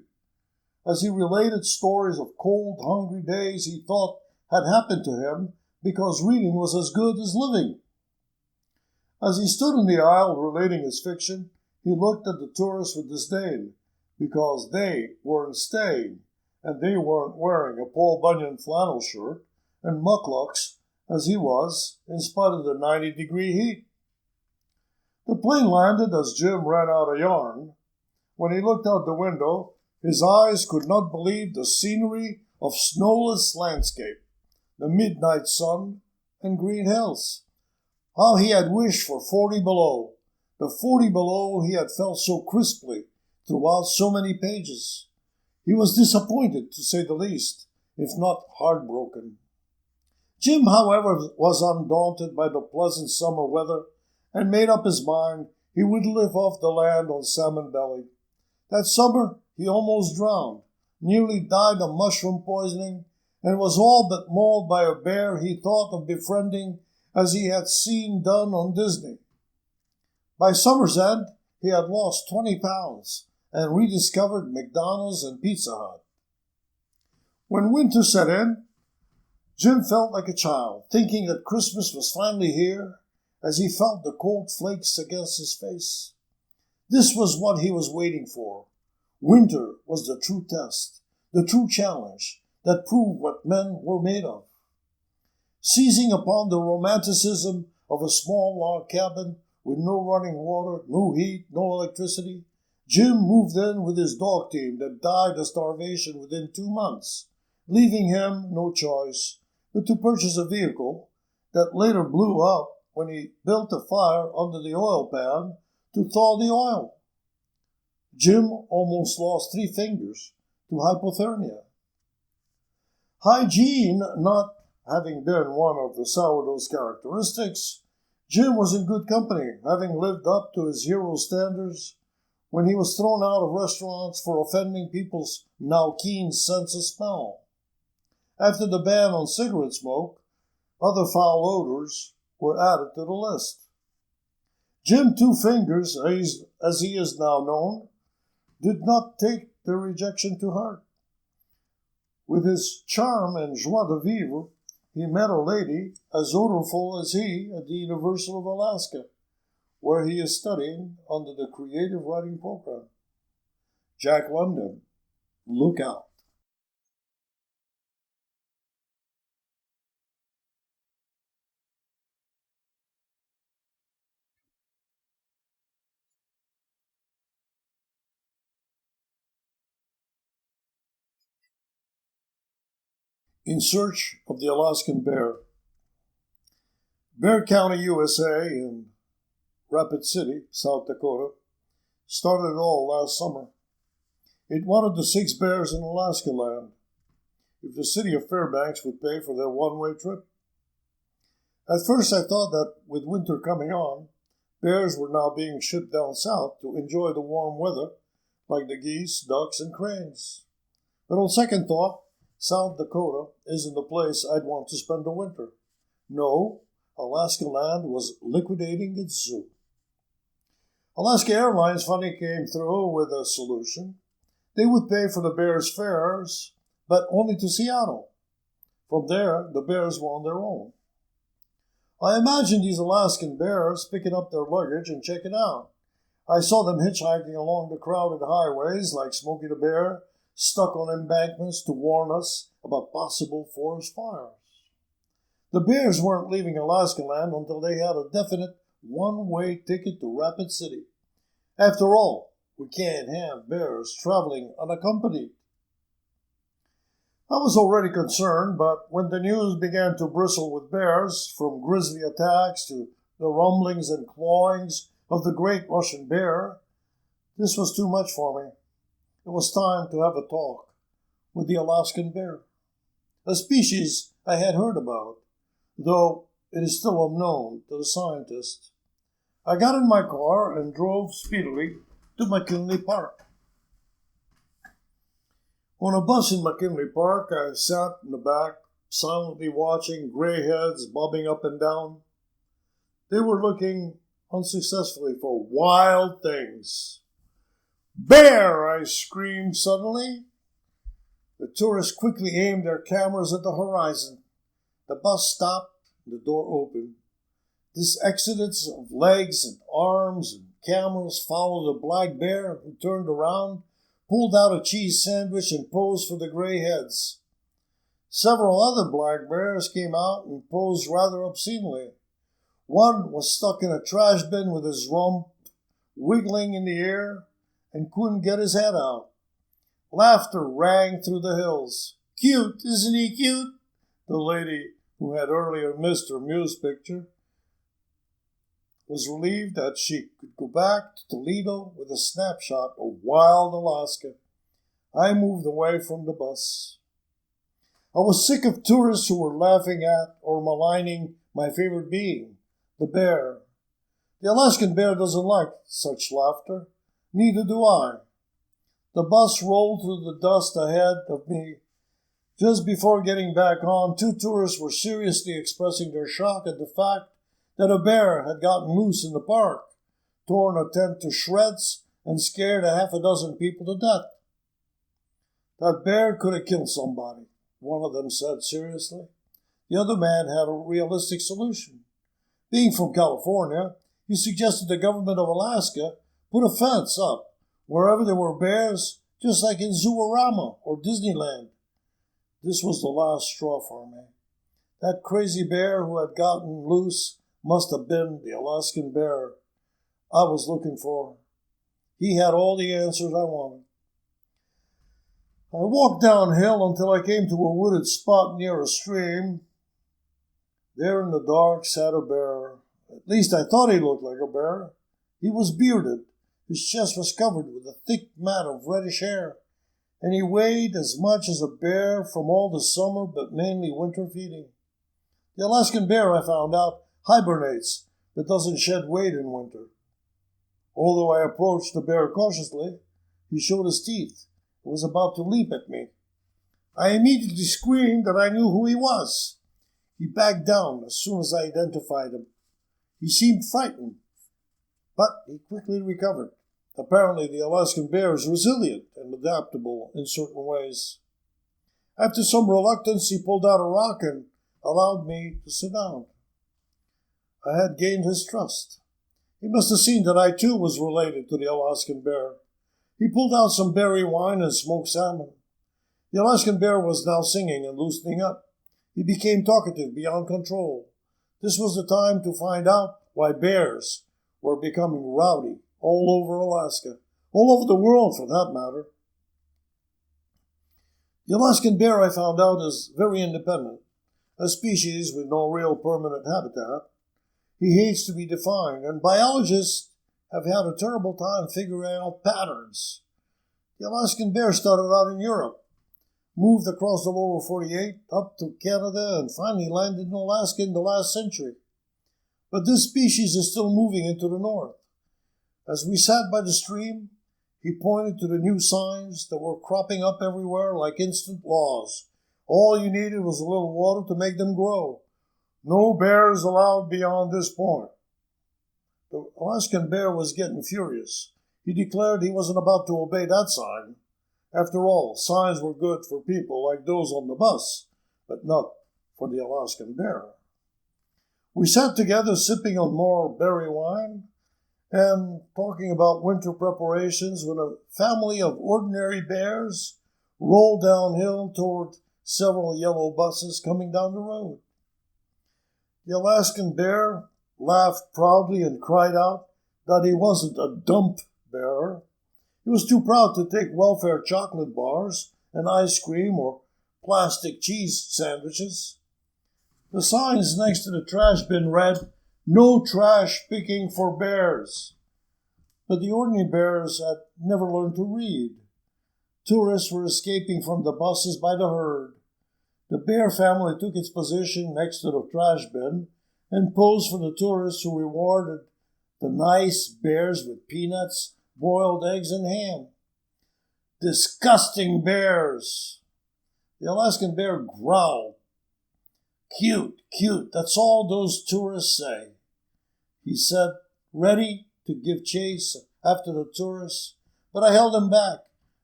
as he related stories of cold, hungry days he thought had happened to him because reading was as good as living. As he stood in the aisle relating his fiction, he looked at the tourists with disdain, because they weren't staying, and they weren't wearing a Paul Bunyan flannel shirt and mucklucks as he was, in spite of the 90-degree heat. The plane landed as Jim ran out a yarn. When he looked out the window, his eyes could not believe the scenery of snowless landscape, the midnight sun, and green hills. How he had wished for 40 below, the 40 below he had felt so crisply throughout so many pages. He was disappointed, to say the least, if not heartbroken. Jim, however, was undaunted by the pleasant summer weather and made up his mind he would live off the land on salmon belly. That summer he almost drowned, nearly died of mushroom poisoning, and was all but mauled by a bear he thought of befriending as he had seen done on Disney. By summer's end, he had lost 20 pounds and rediscovered McDonald's and Pizza Hut. When winter set in, Jim felt like a child, thinking that Christmas was finally here as he felt the cold flakes against his face. This was what he was waiting for. Winter was the true test, the true challenge that proved what men were made of. Seizing upon the romanticism of a small log cabin with no running water, no heat, no electricity, Jim moved in with his dog team that died of starvation within 2 months, leaving him no choice but to purchase a vehicle that later blew up when he built a fire under the oil pan to thaw the oil. Jim almost lost 3 fingers to hypothermia. Hygiene not having been one of the sourdough's characteristics, Jim was in good company, having lived up to his hero standards when he was thrown out of restaurants for offending people's now keen sense of smell. After the ban on cigarette smoke, other foul odors were added to the list. Jim Two Fingers, as he is now known, did not take the rejection to heart. With his charm and joie de vivre, he met a lady as odorful as he at the University of Alaska, where he is studying under the creative writing program. Jack London, look out. In Search of the Alaskan Bear. Bear County, USA, in Rapid City, South Dakota, started it all last summer. It wanted the 6 bears in Alaska land, if the city of Fairbanks would pay for their one-way trip. At first I thought that with winter coming on, bears were now being shipped down south to enjoy the warm weather, like the geese, ducks, and cranes. But on second thought, South Dakota isn't the place I'd want to spend the winter. No, Alaska land was liquidating its zoo. Alaska Airlines finally came through with a solution. They would pay for the bears' fares, but only to Seattle. From there, the bears were on their own. I imagined these Alaskan bears picking up their luggage and checking out. I saw them hitchhiking along the crowded highways like Smokey the Bear, stuck on embankments to warn us about possible forest fires. The bears weren't leaving Alaska land until they had a definite one-way ticket to Rapid City. After all, we can't have bears traveling unaccompanied. I was already concerned, but when the news began to bristle with bears, from grizzly attacks to the rumblings and clawings of the great Russian bear, this was too much for me. It was time to have a talk with the Alaskan bear, a species I had heard about, though it is still unknown to the scientists. I got in my car and drove speedily to McKinley Park. On a bus in McKinley Park, I sat in the back, silently watching gray heads bobbing up and down. They were looking unsuccessfully for wild things. "Bear!" I screamed suddenly. The tourists quickly aimed their cameras at the horizon. The bus stopped and the door opened. This exodus of legs and arms and cameras followed a black bear who turned around, pulled out a cheese sandwich, and posed for the gray heads. Several other black bears came out and posed rather obscenely. One was stuck in a trash bin with his rump wiggling in the air and couldn't get his head out. Laughter rang through the hills. "Cute, isn't he cute?" The lady who had earlier missed her Muse picture was relieved that she could go back to Toledo with a snapshot of wild Alaska. I moved away from the bus. I was sick of tourists who were laughing at or maligning my favorite being, the bear. The Alaskan bear doesn't like such laughter. Neither do I. The bus rolled through the dust ahead of me. Just before getting back on, two tourists were seriously expressing their shock at the fact that a bear had gotten loose in the park, torn a tent to shreds, and scared a half a dozen people to death. That bear could have killed somebody, one of them said seriously. The other man had a realistic solution. Being from California, he suggested the government of Alaska put a fence up wherever there were bears, just like in Zoorama or Disneyland. This was the last straw for me. That crazy bear who had gotten loose must have been the Alaskan bear I was looking for. He had all the answers I wanted. I walked downhill until I came to a wooded spot near a stream. There in the dark sat a bear. At least I thought he looked like a bear. He was bearded. His chest was covered with a thick mat of reddish hair, and he weighed as much as a bear from all the summer but mainly winter feeding. The Alaskan bear, I found out, hibernates but doesn't shed weight in winter. Although I approached the bear cautiously, he showed his teeth and was about to leap at me. I immediately screamed that I knew who he was. He backed down as soon as I identified him. He seemed frightened, but he quickly recovered. Apparently, the Alaskan bear is resilient and adaptable in certain ways. After some reluctance, he pulled out a rock and allowed me to sit down. I had gained his trust. He must have seen that I too was related to the Alaskan bear. He pulled out some berry wine and smoked salmon. The Alaskan bear was now singing and loosening up. He became talkative beyond control. This was the time to find out why bears were becoming rowdy all over Alaska, all over the world for that matter. The Alaskan bear, I found out, is very independent, a species with no real permanent habitat. He hates to be defined, and biologists have had a terrible time figuring out patterns. The Alaskan bear started out in Europe, moved across the lower 48, up to Canada, and finally landed in Alaska in the last century. But this species is still moving into the north. As we sat by the stream, he pointed to the new signs that were cropping up everywhere like instant laws. All you needed was a little water to make them grow. No bears allowed beyond this point. The Alaskan bear was getting furious. He declared he wasn't about to obey that sign. After all, signs were good for people like those on the bus, but not for the Alaskan bear. We sat together sipping on more berry wine and talking about winter preparations when a family of ordinary bears rolled downhill toward several yellow buses coming down the road. The Alaskan bear laughed proudly and cried out that he wasn't a dump bearer. He was too proud to take welfare chocolate bars and ice cream or plastic cheese sandwiches. The signs next to the trash bin read, "No trash picking for bears." But the ordinary bears had never learned to read. Tourists were escaping from the buses by the herd. The bear family took its position next to the trash bin and posed for the tourists who rewarded the nice bears with peanuts, boiled eggs, and ham. Disgusting bears! The Alaskan bear growled. Cute, cute, that's all those tourists say. He said, ready to give chase after the tourists, but I held him back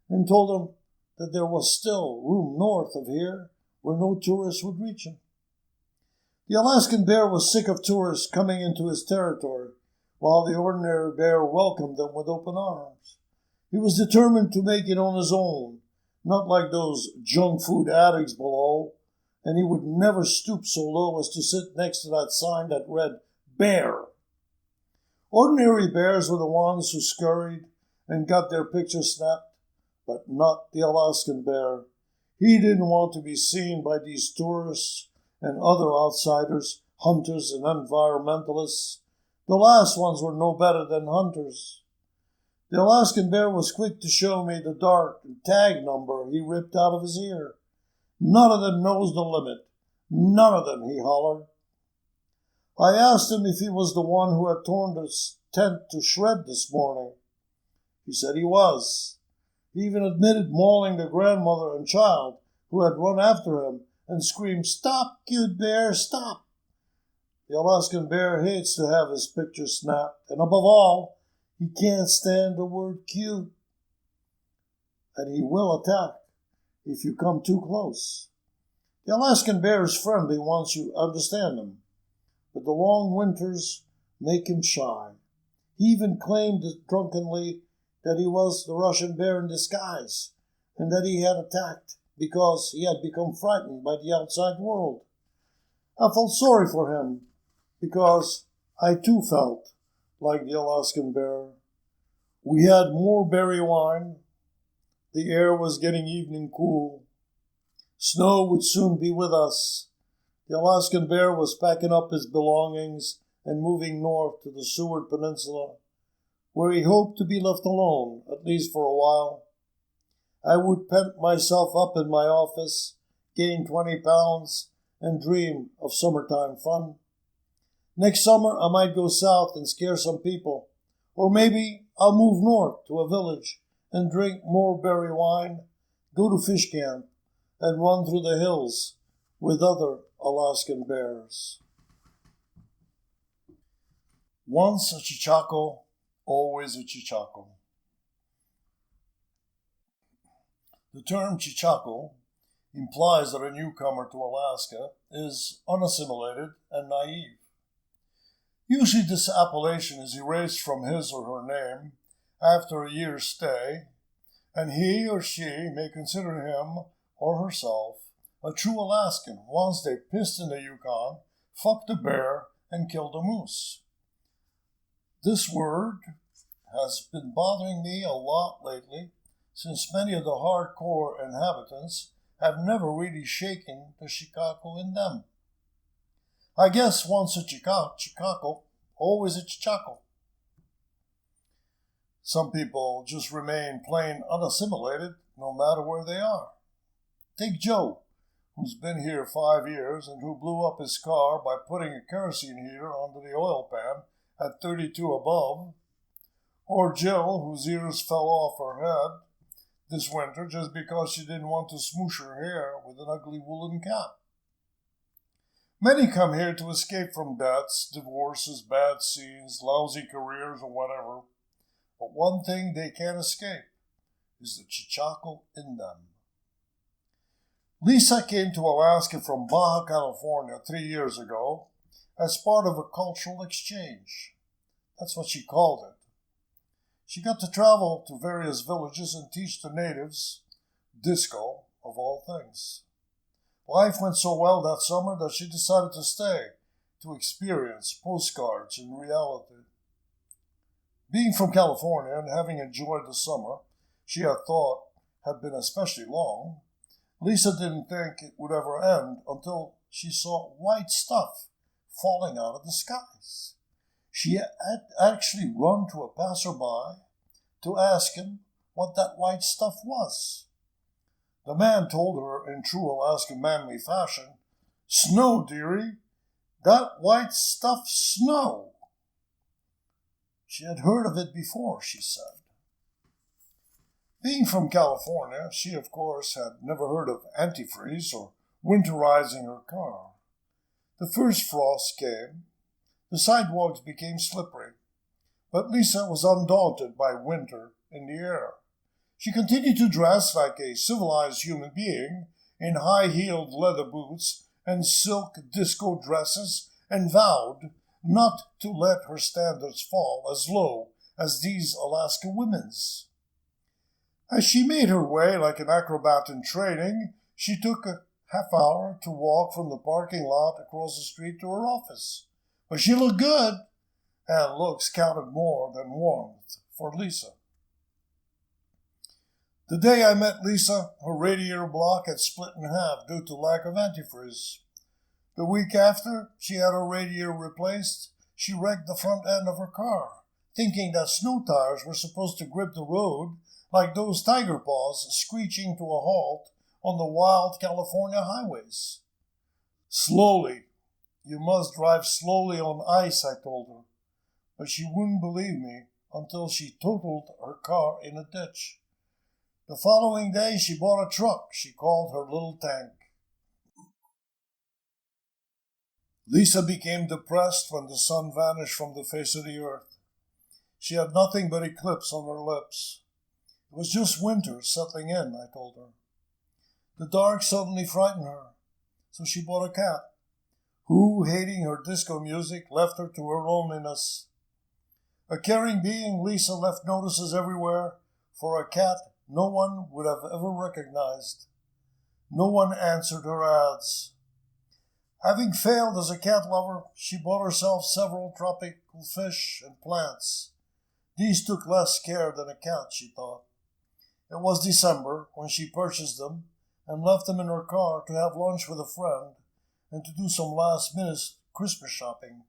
and told him that there was still room north of here where no tourists would reach him. The Alaskan bear was sick of tourists coming into his territory, while the ordinary bear welcomed them with open arms. He was determined to make it on his own, not like those junk food addicts below, and he would never stoop so low as to sit next to that sign that read, "Bear." Ordinary bears were the ones who scurried and got their pictures snapped, but not the Alaskan bear. He didn't want to be seen by these tourists and other outsiders, hunters and environmentalists. The last ones were no better than hunters. The Alaskan bear was quick to show me the dart and tag number he ripped out of his ear. None of them knows the limit. None of them, he hollered. I asked him if he was the one who had torn the tent to shred this morning. He said he was. He even admitted mauling the grandmother and child who had run after him and screamed, "Stop, cute bear, stop!" The Alaskan bear hates to have his picture snapped, and above all, he can't stand the word cute. And he will attack if you come too close. The Alaskan bear is friendly once you understand him, but the long winters make him shy. He even claimed drunkenly that he was the Russian bear in disguise, and that he had attacked because he had become frightened by the outside world. I felt sorry for him, because I too felt like the Alaskan bear. We had more berry wine. The air was getting evening cool. Snow would soon be with us. The Alaskan bear was packing up his belongings and moving north to the Seward Peninsula, where he hoped to be left alone, at least for a while. I would pent myself up in my office, gain 20 pounds, and dream of summertime fun. Next summer, I might go south and scare some people, or maybe I'll move north to a village and drink more berry wine, go to fish camp, and run through the hills with other Alaskan bears. Once a Chichaco, always a Chichaco. The term Chichaco implies that a newcomer to Alaska is unassimilated and naive. Usually this appellation is erased from his or her name after a year's stay, and he or she may consider him or herself a true Alaskan once they pissed in the Yukon, fucked a bear, and killed a moose. This word has been bothering me a lot lately, since many of the hardcore inhabitants have never really shaken the Chicago in them. I guess once a Chicago, always a Chichaco. Some people just remain plain unassimilated no matter where they are. Take Joe, who's been here 5 years and who blew up his car by putting a kerosene heater under the oil pan at 32 above, or Jill, whose ears fell off her head this winter just because she didn't want to smoosh her hair with an ugly woolen cap. Many come here to escape from debts, divorces, bad scenes, lousy careers, or whatever. But one thing they can't escape is the Chichaco in them. Lisa came to Alaska from Baja California 3 years ago as part of a cultural exchange. That's what she called it. She got to travel to various villages and teach the natives disco, of all things. Life went so well that summer that she decided to stay to experience postcards in reality. Being from California and having enjoyed the summer she had thought had been especially long, Lisa didn't think it would ever end until she saw white stuff falling out of the skies. She had actually run to a passerby to ask him what that white stuff was. The man told her in true Alaskan manly fashion, "Snow, dearie. That white stuff's snow." She had heard of it before, she said. Being from California, she, of course, had never heard of antifreeze or winterizing her car. The first frost came. The sidewalks became slippery. But Lisa was undaunted by winter in the air. She continued to dress like a civilized human being in high-heeled leather boots and silk disco dresses, and vowed not to let her standards fall as low as these Alaska women's. As she made her way like an acrobat in training, she took a half hour to walk from the parking lot across the street to her office. But she looked good, and looks counted more than warmth for Lisa. The day I met Lisa, her radiator block had split in half due to lack of antifreeze. The week after she had her radiator replaced, she wrecked the front end of her car, thinking that snow tires were supposed to grip the road like those tiger paws screeching to a halt on the wild California highways. Slowly. You must drive slowly on ice, I told her, but she wouldn't believe me until she totaled her car in a ditch. The following day she bought a truck she called her little tank. Lisa became depressed when the sun vanished from the face of the earth. She had nothing but eclipse on her lips. It was just winter settling in, I told her. The dark suddenly frightened her, so she bought a cat, who, hating her disco music, left her to her loneliness. A caring being, Lisa left notices everywhere for a cat no one would have ever recognized. No one answered her ads. Having failed as a cat lover, she bought herself several tropical fish and plants. These took less care than a cat, she thought. It was December when she purchased them and left them in her car to have lunch with a friend and to do some last-minute Christmas shopping.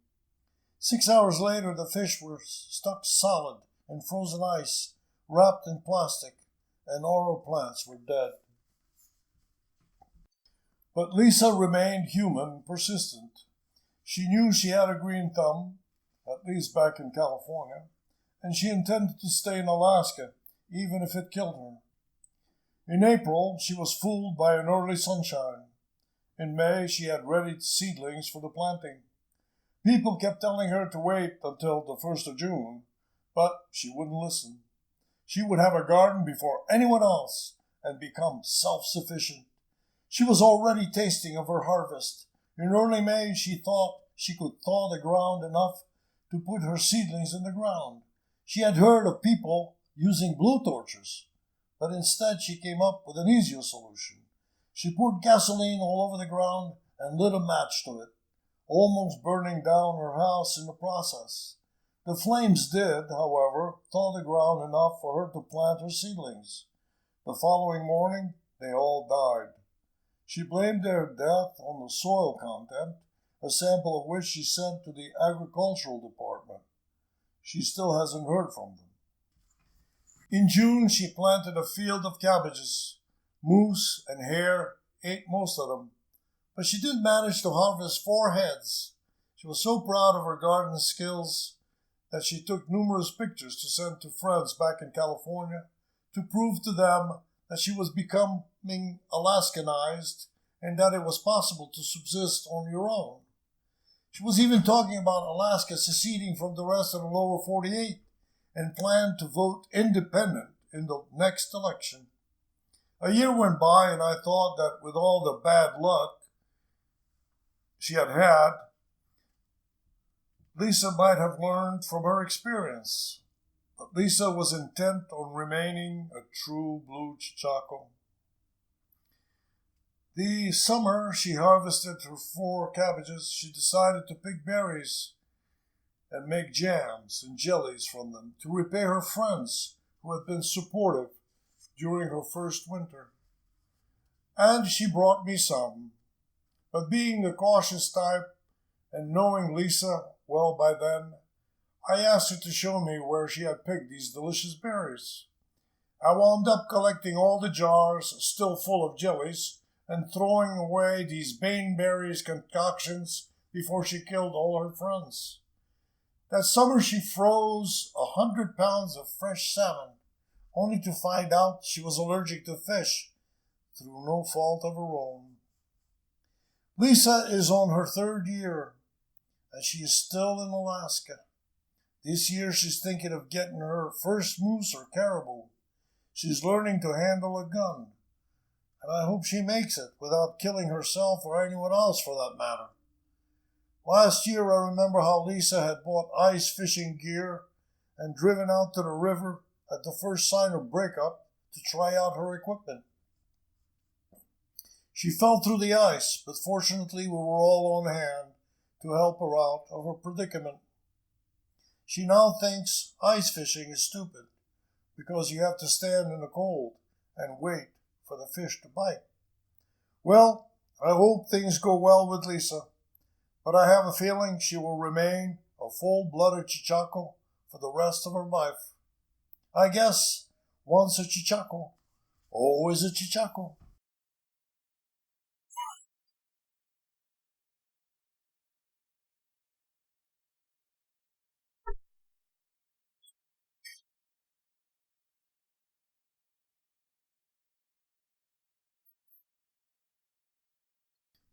6 hours later, the fish were stuck solid in frozen ice, wrapped in plastic, and all her plants were dead. But Lisa remained human and persistent. She knew she had a green thumb, at least back in California, and she intended to stay in Alaska, even if it killed her. In April, she was fooled by an early sunshine. In May, she had ready seedlings for the planting. People kept telling her to wait until the 1st of June, but she wouldn't listen. She would have a garden before anyone else and become self-sufficient. She was already tasting of her harvest. In early May, she thought she could thaw the ground enough to put her seedlings in the ground. She had heard of people using blowtorches, but instead she came up with an easier solution. She poured gasoline all over the ground and lit a match to it, almost burning down her house in the process. The flames did, however, thaw the ground enough for her to plant her seedlings. The following morning, they all died. She blamed their death on the soil content, a sample of which she sent to the agricultural department. She still hasn't heard from them. In June, she planted a field of cabbages. Moose and hare ate most of them, but she did manage to harvest 4 heads. She was so proud of her garden skills that she took numerous pictures to send to friends back in California to prove to them that she was becoming Alaskanized and that it was possible to subsist on your own. She was even talking about Alaska seceding from the rest of the lower 48 and planned to vote independent in the next election. A year went by, and I thought that with all the bad luck she had had, Lisa might have learned from her experience. But Lisa was intent on remaining a true blue Chaco. The summer she harvested her 4 cabbages, she decided to pick berries and make jams and jellies from them to repay her friends who had been supportive during her first winter. And she brought me some. But being the cautious type and knowing Lisa well by then, I asked her to show me where she had picked these delicious berries. I wound up collecting all the jars still full of jellies and throwing away these Baneberries concoctions before she killed all her friends. That summer she froze 100 pounds of fresh salmon, only to find out she was allergic to fish through no fault of her own. Lisa is on her 3rd year, and she is still in Alaska. This year she's thinking of getting her first moose or caribou. She's learning to handle a gun, and I hope she makes it without killing herself or anyone else for that matter. Last year I remember how Lisa had bought ice fishing gear and driven out to the river at the first sign of breakup to try out her equipment. She fell through the ice, but fortunately we were all on hand to help her out of her predicament. She now thinks ice fishing is stupid because you have to stand in the cold and wait for the fish to bite. Well, I hope things go well with Lisa. but I have a feeling she will remain a full-blooded Chichaco for the rest of her life. I guess once a Chichaco, always a Chichaco.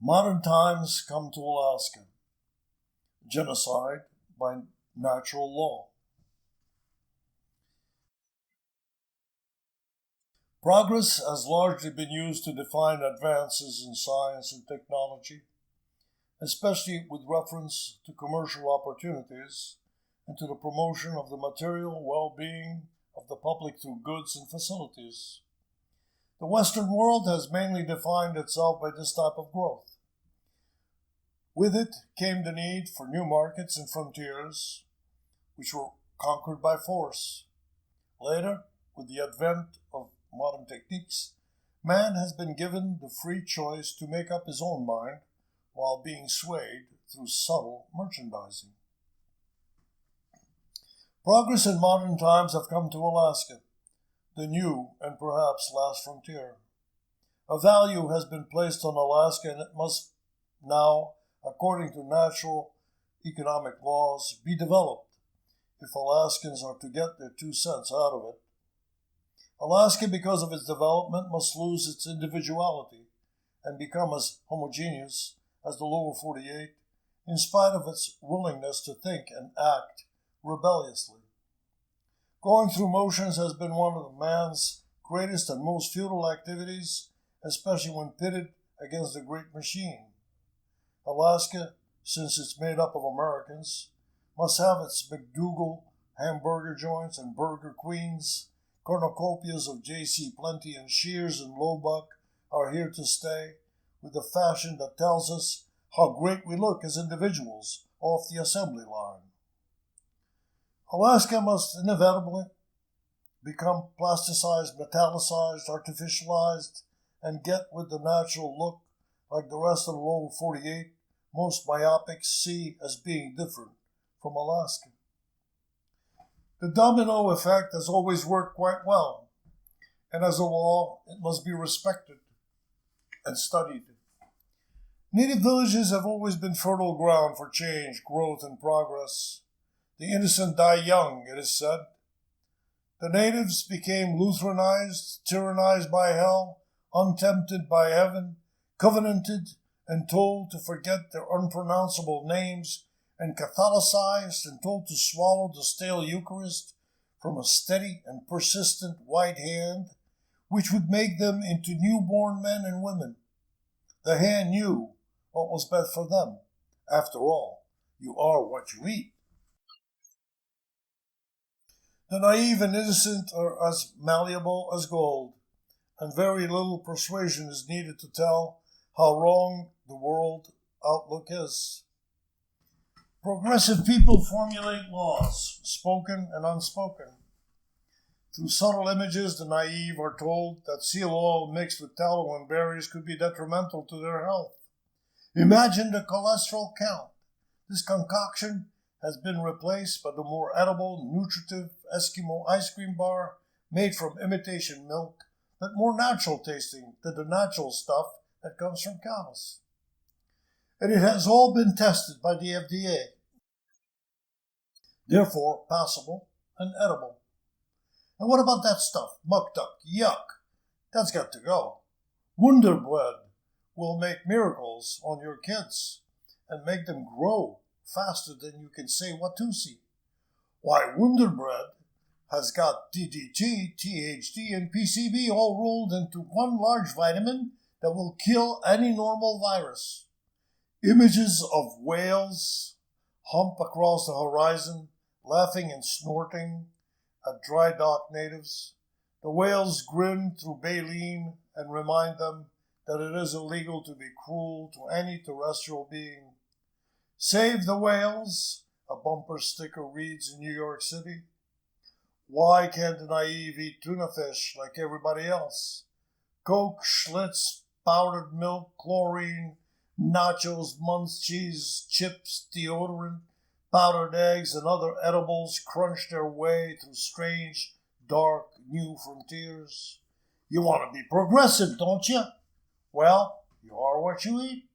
Modern times come to Alaska. Genocide by natural law. Progress has largely been used to define advances in science and technology, especially with reference to commercial opportunities and to the promotion of the material well-being of the public through goods and facilities. The Western world has mainly defined itself by this type of growth. With it came the need for new markets and frontiers, which were conquered by force. Later, with the advent of modern techniques, man has been given the free choice to make up his own mind while being swayed through subtle merchandising. Progress in modern times have come to Alaska, the new and perhaps last frontier. A value has been placed on Alaska, and it must now, according to natural economic laws, be developed if Alaskans are to get their 2 cents out of it. Alaska, because of its development, must lose its individuality and become as homogeneous as the lower 48, in spite of its willingness to think and act rebelliously. Going through motions has been one of man's greatest and most futile activities, especially when pitted against the great machine. Alaska, since it's made up of Americans, must have its McDougal hamburger joints and burger queens. Cornucopias of J.C. Plenty and Shears and Lowbuck are here to stay, with a fashion that tells us how great we look as individuals off the assembly line. Alaska must inevitably become plasticized, metallicized, artificialized, and get with the natural look like the rest of the lower 48 most myopics see as being different from Alaska. The domino effect has always worked quite well, and as a law, it must be respected and studied. Native villages have always been fertile ground for change, growth, and progress. The innocent die young, it is said. The natives became Lutheranized, tyrannized by hell, untempted by heaven, covenanted, and told to forget their unpronounceable names, and Catholicized and told to swallow the stale Eucharist from a steady and persistent white hand, which would make them into newborn men and women. The hand knew what was best for them. After all, you are what you eat. The naive and innocent are as malleable as gold, and very little persuasion is needed to tell how wrong the world outlook is. Progressive people formulate laws, spoken and unspoken. Through subtle images, the naive are told that seal oil mixed with tallow and berries could be detrimental to their health. Imagine the cholesterol count. This concoction has been replaced by the more edible, nutritive Eskimo ice cream bar made from imitation milk, but more natural tasting than the natural stuff that comes from cows. And it has all been tested by the FDA, therefore passable and edible. And what about that stuff? Muck duck, yuck. That's got to go. Wonder Bread will make miracles on your kids and make them grow faster than you can say Watusi. Why, Wonder Bread has got DDT, THD, and PCB all rolled into one large vitamin that will kill any normal virus. Images of whales hump across the horizon, laughing and snorting at dry dock natives. The whales grin through baleen and remind them that it is illegal to be cruel to any terrestrial being. Save the whales, a bumper sticker reads in New York City. Why can't the naive eat tuna fish like everybody else? Coke, Schlitz, powdered milk, chlorine, Nachos, munchies, chips, deodorant, powdered eggs, and other edibles crunch their way through strange, dark, new frontiers. You want to be progressive, don't you? Well, you are what you eat.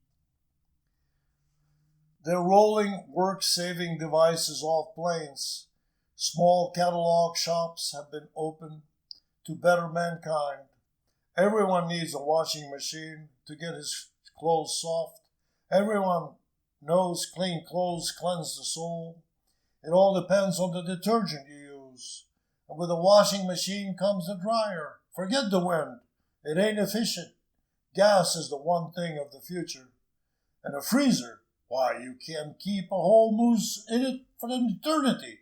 They're rolling work-saving devices off planes. Small catalog shops have been opened to better mankind. Everyone needs a washing machine to get his clothes soft. Everyone knows clean clothes cleanse the soul. It all depends on the detergent you use. And with a washing machine comes a dryer. Forget the wind. It ain't efficient. Gas is the one thing of the future. And a freezer, why, you can keep a whole moose in it for an eternity.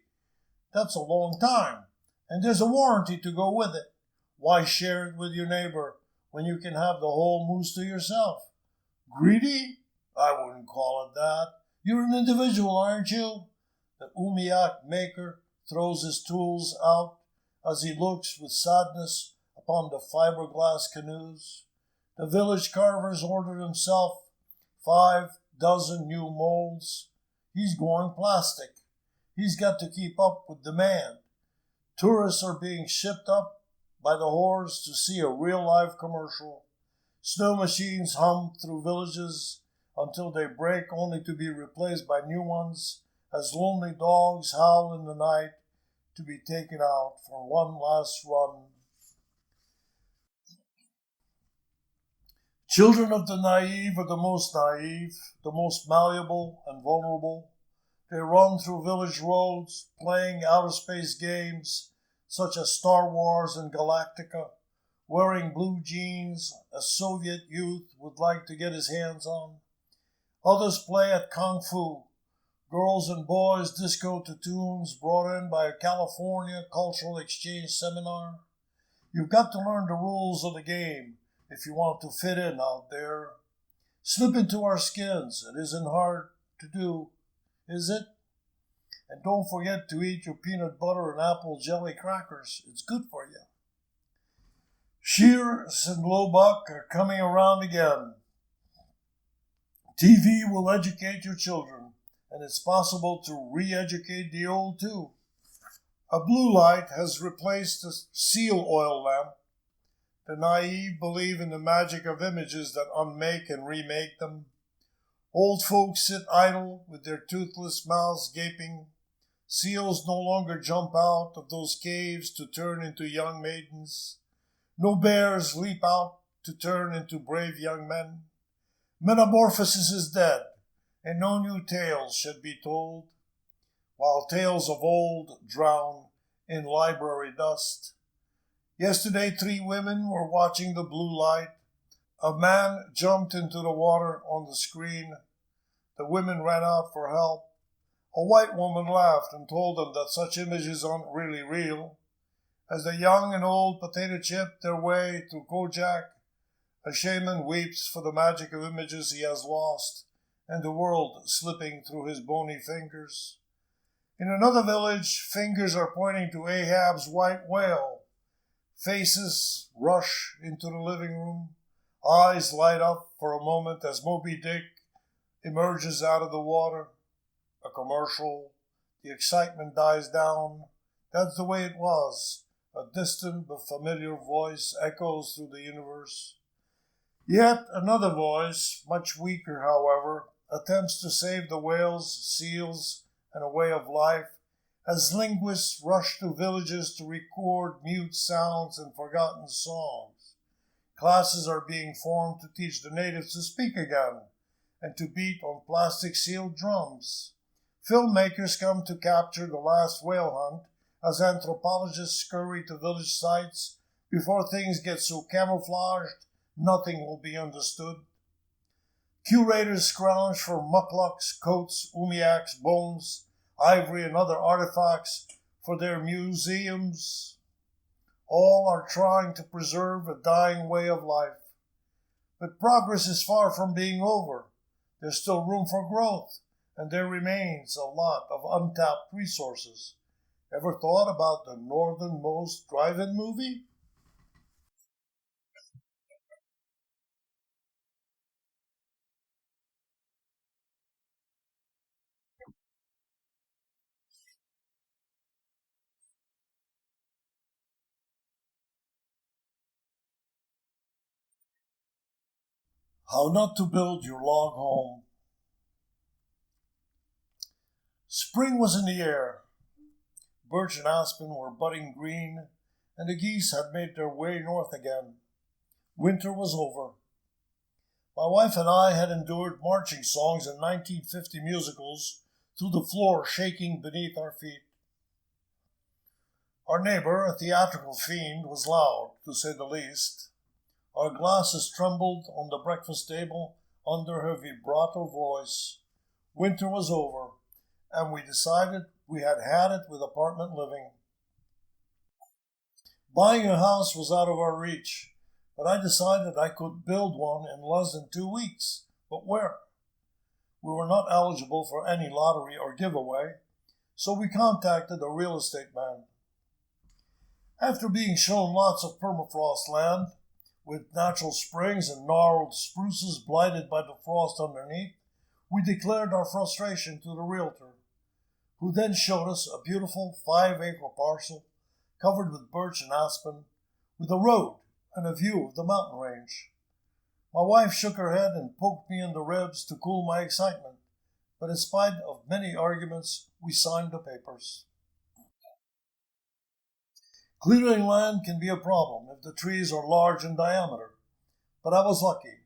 That's a long time. And there's a warranty to go with it. Why share it with your neighbor when you can have the whole moose to yourself? Greedy? I wouldn't call it that. You're an individual, aren't you? The umiak maker throws his tools out as he looks with sadness upon the fiberglass canoes. The village carver's ordered himself 5 dozen new molds. He's going plastic. He's got to keep up with demand. Tourists are being shipped up by the hordes to see a real-life commercial. Snow machines hum through villages until they break, only to be replaced by new ones as lonely dogs howl in the night to be taken out for one last run. Children of the naive are the most naive, the most malleable and vulnerable. They run through village roads, playing outer space games such as Star Wars and Galactica, wearing blue jeans a Soviet youth would like to get his hands on. Others play at Kung Fu. Girls and boys disco to tunes brought in by a California cultural exchange seminar. You've got to learn the rules of the game if you want to fit in out there. Slip into our skins. It isn't hard to do, is it? And don't forget to eat your peanut butter and apple jelly crackers. It's good for you. Shears and Lowbuck are coming around again. TV will educate your children, and it's possible to re-educate the old too. A blue light has replaced the seal oil lamp. The naive believe in the magic of images that unmake and remake them. Old folks sit idle with their toothless mouths gaping. Seals no longer jump out of those caves to turn into young maidens. No bears leap out to turn into brave young men. Metamorphosis is dead, and no new tales should be told, while tales of old drown in library dust. Yesterday, 3 women were watching the blue light. A man jumped into the water on the screen. The women ran out for help. A white woman laughed and told them that such images aren't really real. As the young and old potato chip their way through Kojak, a shaman weeps for the magic of images he has lost, and the world slipping through his bony fingers. In another village, fingers are pointing to Ahab's white whale. Faces rush into the living room. Eyes light up for a moment as Moby Dick emerges out of the water. A commercial. The excitement dies down. That's the way it was. A distant but familiar voice echoes through the universe. Yet another voice, much weaker, however, attempts to save the whales, seals, and a way of life as linguists rush to villages to record mute sounds and forgotten songs. Classes are being formed to teach the natives to speak again and to beat on plastic-sealed drums. Filmmakers come to capture the last whale hunt as anthropologists scurry to village sites. Before things get so camouflaged, nothing will be understood. Curators scrounge for mukluks, coats, umiaks, bones, ivory, and other artifacts for their museums. All are trying to preserve a dying way of life. But progress is far from being over. There's still room for growth, and there remains a lot of untapped resources. Ever thought about the northernmost drive-in movie? How not to build your log home. Spring was in the air. Birch and aspen were budding green, and the geese had made their way north again. Winter was over. My wife and I had endured marching songs in 1950 musicals through the floor shaking beneath our feet. Our neighbor, a theatrical fiend, was loud, to say the least. Our glasses trembled on the breakfast table under her vibrato voice. Winter was over, and we decided we had had it with apartment living. Buying a house was out of our reach, but I decided I could build one in less than 2 weeks. But where? We were not eligible for any lottery or giveaway, so we contacted a real estate man. After being shown lots of permafrost land, with natural springs and gnarled spruces blighted by the frost underneath, we declared our frustration to the realtor, who then showed us a beautiful 5-acre parcel covered with birch and aspen, with a road and a view of the mountain range. My wife shook her head and poked me in the ribs to cool my excitement, but in spite of many arguments, we signed the papers. Clearing land can be a problem if the trees are large in diameter, but I was lucky.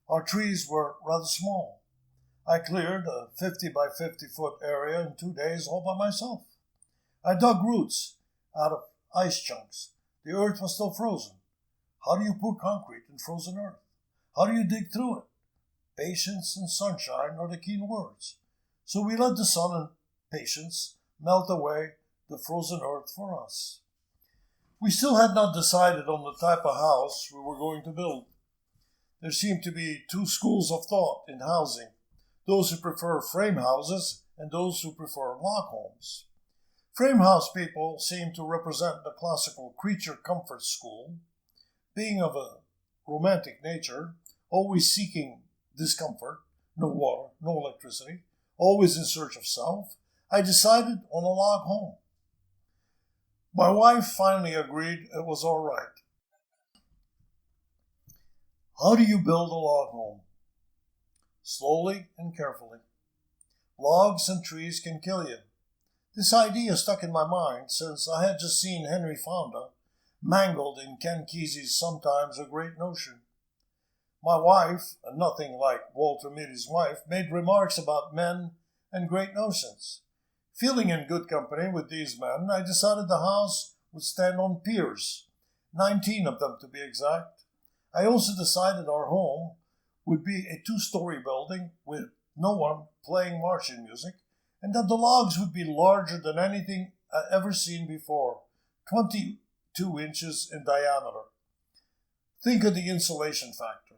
Our trees were rather small. I cleared a 50 by 50 foot area in 2 days all by myself. I dug roots out of ice chunks. The earth was still frozen. How do you pour concrete in frozen earth? How do you dig through it? Patience and sunshine are the key words. So we let the sun and patience melt away the frozen earth for us. We still had not decided on the type of house we were going to build. There seemed to be 2 schools of thought in housing, those who prefer frame houses and those who prefer log homes. Frame house people seem to represent the classical creature comfort school, being of a romantic nature, always seeking discomfort, no water, no electricity, always in search of self. I decided on a log home. My wife finally agreed it was all right. How do you build a log home? Slowly and carefully. Logs and trees can kill you. This idea stuck in my mind since I had just seen Henry Fonda mangled in Ken Kesey's Sometimes a Great Notion. My wife, and nothing like Walter Mitty's wife, made remarks about men and great notions. Feeling in good company with these men, I decided the house would stand on piers, 19 of them to be exact. I also decided our home would be a 2-story building with no one playing marching music, and that the logs would be larger than anything I'd ever seen before, 22 inches in diameter. Think of the insulation factor.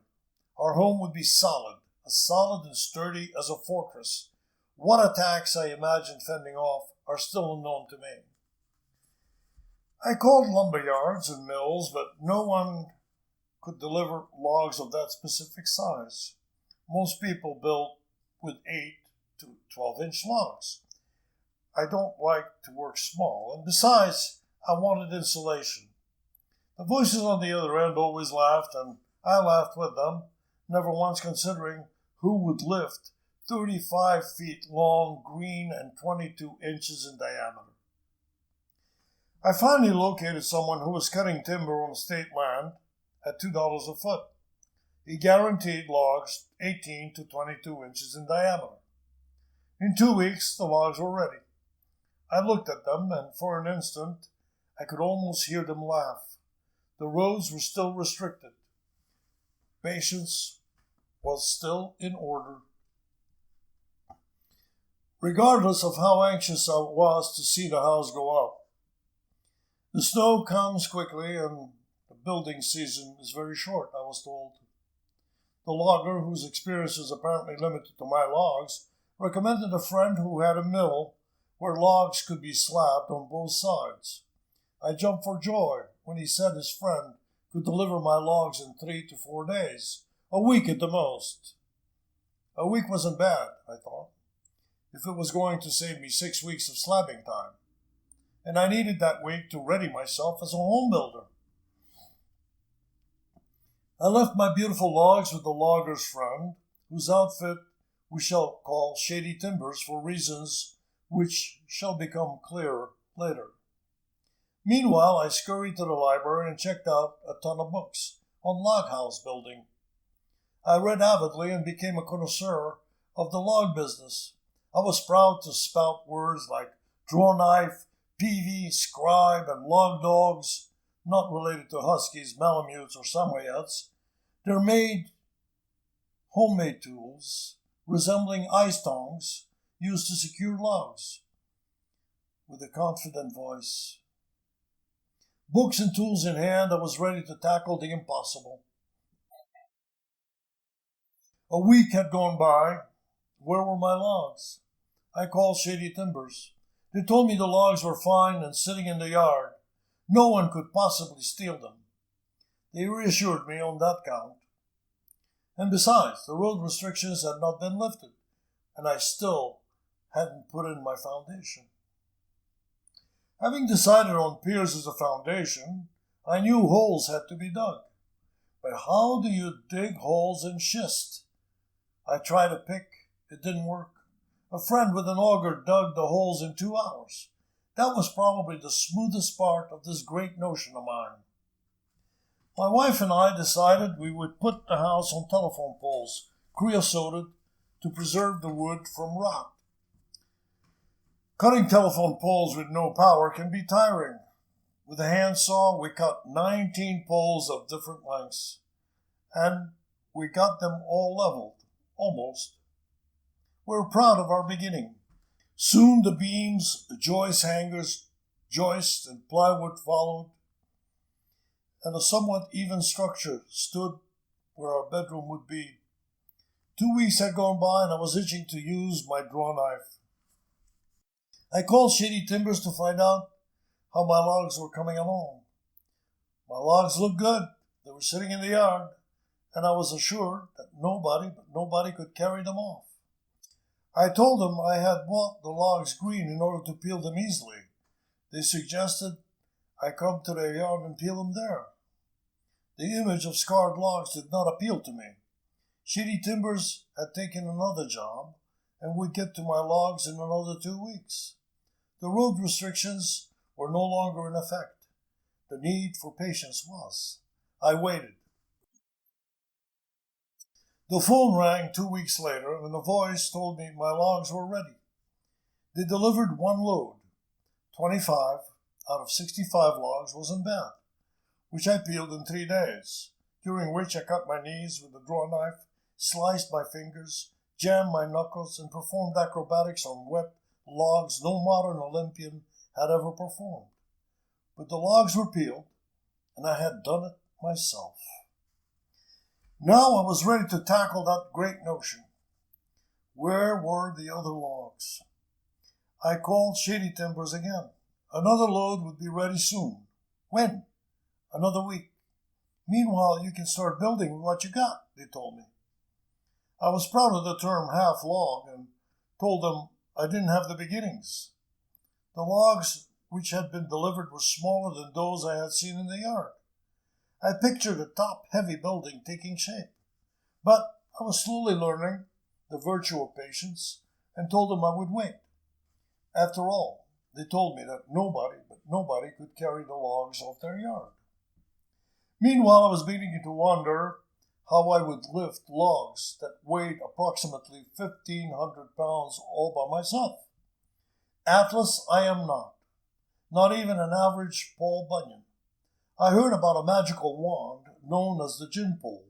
Our home would be solid, as solid and sturdy as a fortress. What attacks I imagine fending off are still unknown to me. I called lumber yards and mills, but no one could deliver logs of that specific size. Most people build with 8 to 12-inch logs. I don't like to work small, and besides, I wanted insulation. The voices on the other end always laughed, and I laughed with them, never once considering who would lift 35 feet long, green, and 22 inches in diameter. I finally located someone who was cutting timber on state land at $2 a foot. He guaranteed logs 18 to 22 inches in diameter. In 2 weeks, the logs were ready. I looked at them, and for an instant, I could almost hear them laugh. The roads were still restricted. Patience was still in order. Regardless of how anxious I was to see the house go up. The snow comes quickly and the building season is very short, I was told. The logger, whose experience is apparently limited to my logs, recommended a friend who had a mill where logs could be slabbed on both sides. I jumped for joy when he said his friend could deliver my logs in 3 to 4 days, a week at the most. A week wasn't bad, I thought, if it was going to save me 6 weeks of slabbing time. And I needed that week to ready myself as a home builder. I left my beautiful logs with the logger's friend, whose outfit we shall call Shady Timbers for reasons which shall become clear later. Meanwhile, I scurried to the library and checked out a ton of books on log house building. I read avidly and became a connoisseur of the log business. I was proud to spout words like draw knife, peavey, scribe, and log dogs, not related to huskies, malamutes, or samoyeds. They're homemade tools resembling ice tongs used to secure logs. With a confident voice, books and tools in hand, I was ready to tackle the impossible. A week had gone by. Where were my logs? I called Shady Timbers. They told me the logs were fine and sitting in the yard. No one could possibly steal them. They reassured me on that count. And besides, the road restrictions had not been lifted, and I still hadn't put in my foundation. Having decided on piers as a foundation, I knew holes had to be dug. But how do you dig holes in schist? I tried a pick. It didn't work. A friend with an auger dug the holes in 2 hours. That was probably the smoothest part of this great notion of mine. My wife and I decided we would put the house on telephone poles, creosoted, to preserve the wood from rot. Cutting telephone poles with no power can be tiring. With a handsaw, we cut 19 poles of different lengths, and we got them all leveled, almost. We were proud of our beginning. Soon the beams, the joist hangers, joists, and plywood followed, and a somewhat even structure stood where our bedroom would be. 2 weeks had gone by, and I was itching to use my draw knife. I called Shady Timbers to find out how my logs were coming along. My logs looked good. They were sitting in the yard, and I was assured that nobody could carry them off. I told them I had bought the logs green in order to peel them easily. They suggested I come to their yard and peel them there. The image of scarred logs did not appeal to me. Shady Timbers had taken another job and would get to my logs in another 2 weeks. The road restrictions were no longer in effect. The need for patience was. I waited. The phone rang 2 weeks later, and a voice told me my logs were ready. They delivered one load. 25 out of 65 logs wasn't bad, which I peeled in 3 days, during which I cut my knees with a draw knife, sliced my fingers, jammed my knuckles, and performed acrobatics on wet logs no modern Olympian had ever performed. But the logs were peeled, and I had done it myself. Now I was ready to tackle that great notion. Where were the other logs? I called Shady Timbers again. Another load would be ready soon. When? Another week. Meanwhile, you can start building with what you got, they told me. I was proud of the term half log and told them I didn't have the beginnings. The logs which had been delivered were smaller than those I had seen in the yard. I pictured a top-heavy building taking shape. But I was slowly learning the virtue of patience and told them I would wait. After all, they told me that nobody could carry the logs off their yard. Meanwhile, I was beginning to wonder how I would lift logs that weighed approximately 1,500 pounds all by myself. Atlas I am not even an average Paul Bunyan. I heard about a magical wand known as the gin pole.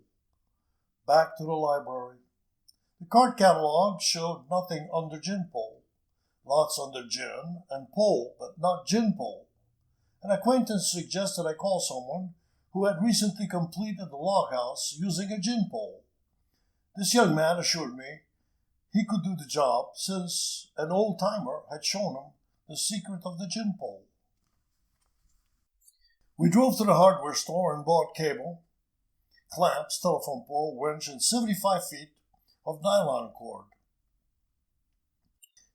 Back to the library. The card catalog showed nothing under gin pole. Lots under gin and pole, but not gin pole. An acquaintance suggested I call someone who had recently completed the log house using a gin pole. This young man assured me he could do the job since an old-timer had shown him the secret of the gin pole. We drove to the hardware store and bought cable, clamps, telephone pole, winch, and 75 feet of nylon cord.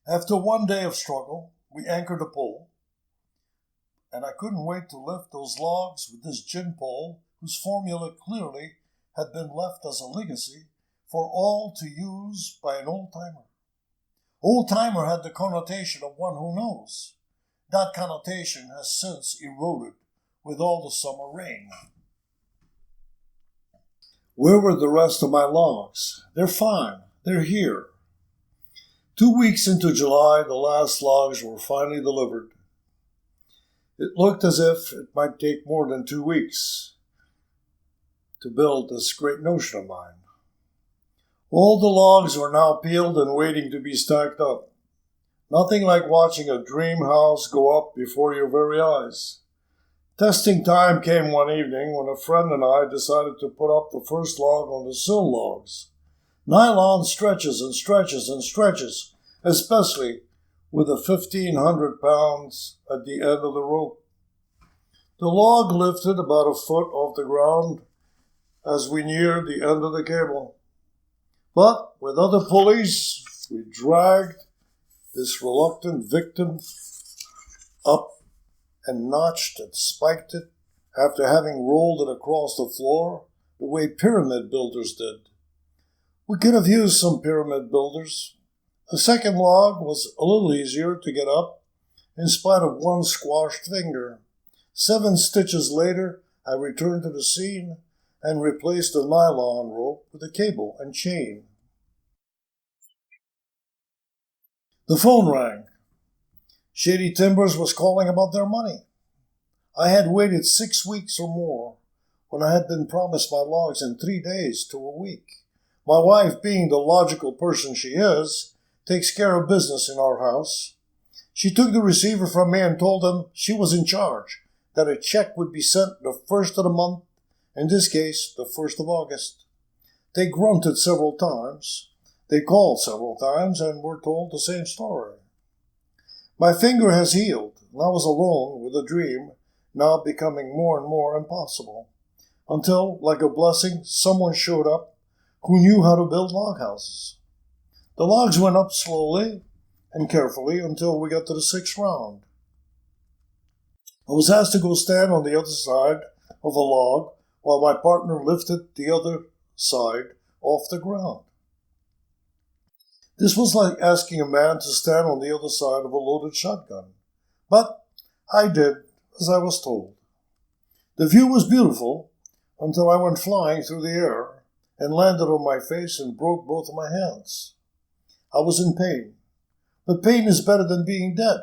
After 1 day of struggle, we anchored the pole, and I couldn't wait to lift those logs with this gin pole, whose formula clearly had been left as a legacy for all to use by an old-timer. Old-timer had the connotation of one who knows. That connotation has since eroded with all the summer rain. Where were the rest of my logs? They're fine. They're here. 2 weeks into July, the last logs were finally delivered. It looked as if it might take more than 2 weeks to build this great notion of mine. All the logs were now peeled and waiting to be stacked up. Nothing like watching a dream house go up before your very eyes. Testing time came one evening when a friend and I decided to put up the first log on the sill logs. Nylon stretches and stretches and stretches, especially with the 1,500 pounds at the end of the rope. The log lifted about a foot off the ground as we neared the end of the cable. But with other pulleys, we dragged this reluctant victim up and notched and spiked it after having rolled it across the floor the way pyramid builders did. We could have used some pyramid builders. The second log was a little easier to get up in spite of one squashed finger. 7 stitches later, I returned to the scene and replaced the nylon rope with a cable and chain. The phone rang. Shady Timbers was calling about their money. I had waited 6 weeks or more when I had been promised my logs in 3 days to a week. My wife, being the logical person she is, takes care of business in our house. She took the receiver from me and told them she was in charge, that a check would be sent the 1st of the month, in this case, the 1st of August. They grunted several times. They called several times and were told the same story. My finger has healed, and I was alone with a dream now becoming more and more impossible, until, like a blessing, someone showed up who knew how to build log houses. The logs went up slowly and carefully until we got to the 6th round. I was asked to go stand on the other side of a log while my partner lifted the other side off the ground. This was like asking a man to stand on the other side of a loaded shotgun. But I did as I was told. The view was beautiful until I went flying through the air and landed on my face and broke both of my hands. I was in pain, but pain is better than being dead.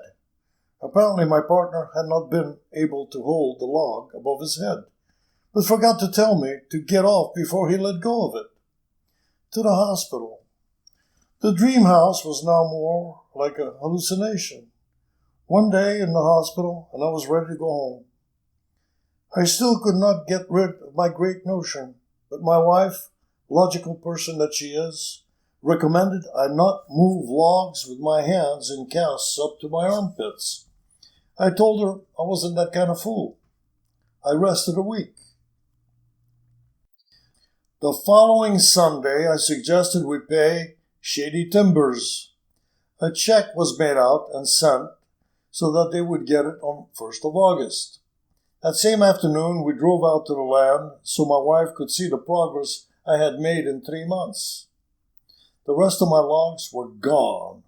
Apparently my partner had not been able to hold the log above his head, but forgot to tell me to get off before he let go of it. To the hospital. The dream house was now more like a hallucination. One day in the hospital, and I was ready to go home. I still could not get rid of my great notion, but my wife, logical person that she is, recommended I not move logs with my hands in casts up to my armpits. I told her I wasn't that kind of fool. I rested a week. The following Sunday, I suggested we pay Shady Timbers. A check was made out and sent so that they would get it on 1st of August. That same afternoon, we drove out to the land so my wife could see the progress I had made in 3 months. The rest of my logs were gone.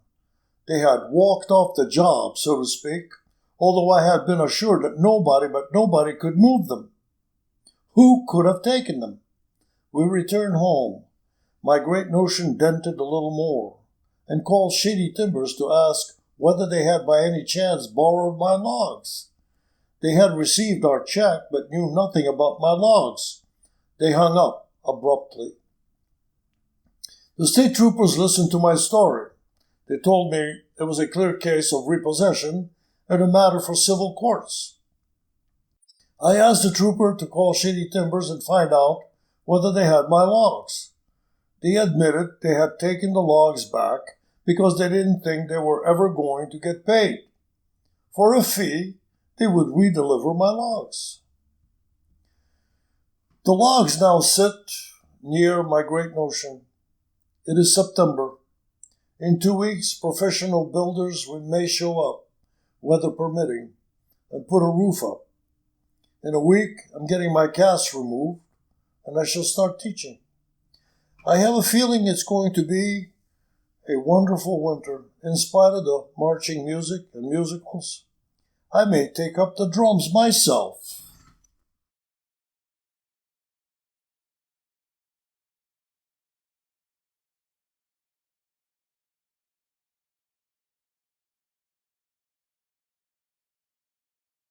They had walked off the job, so to speak, although I had been assured that nobody could move them. Who could have taken them? We returned home. My great notion dented a little more, and called Shady Timbers to ask whether they had by any chance borrowed my logs. They had received our check, but knew nothing about my logs. They hung up abruptly. The state troopers listened to my story. They told me it was a clear case of repossession and a matter for civil courts. I asked the trooper to call Shady Timbers and find out whether they had my logs. They admitted they had taken the logs back because they didn't think they were ever going to get paid. For a fee, they would redeliver my logs. The logs now sit near my great notion. It is September. In 2 weeks, professional builders may show up, weather permitting, and put a roof up. In a week, I'm getting my casts removed, and I shall start teaching. I have a feeling it's going to be a wonderful winter, in spite of the marching music and musicals. I may take up the drums myself.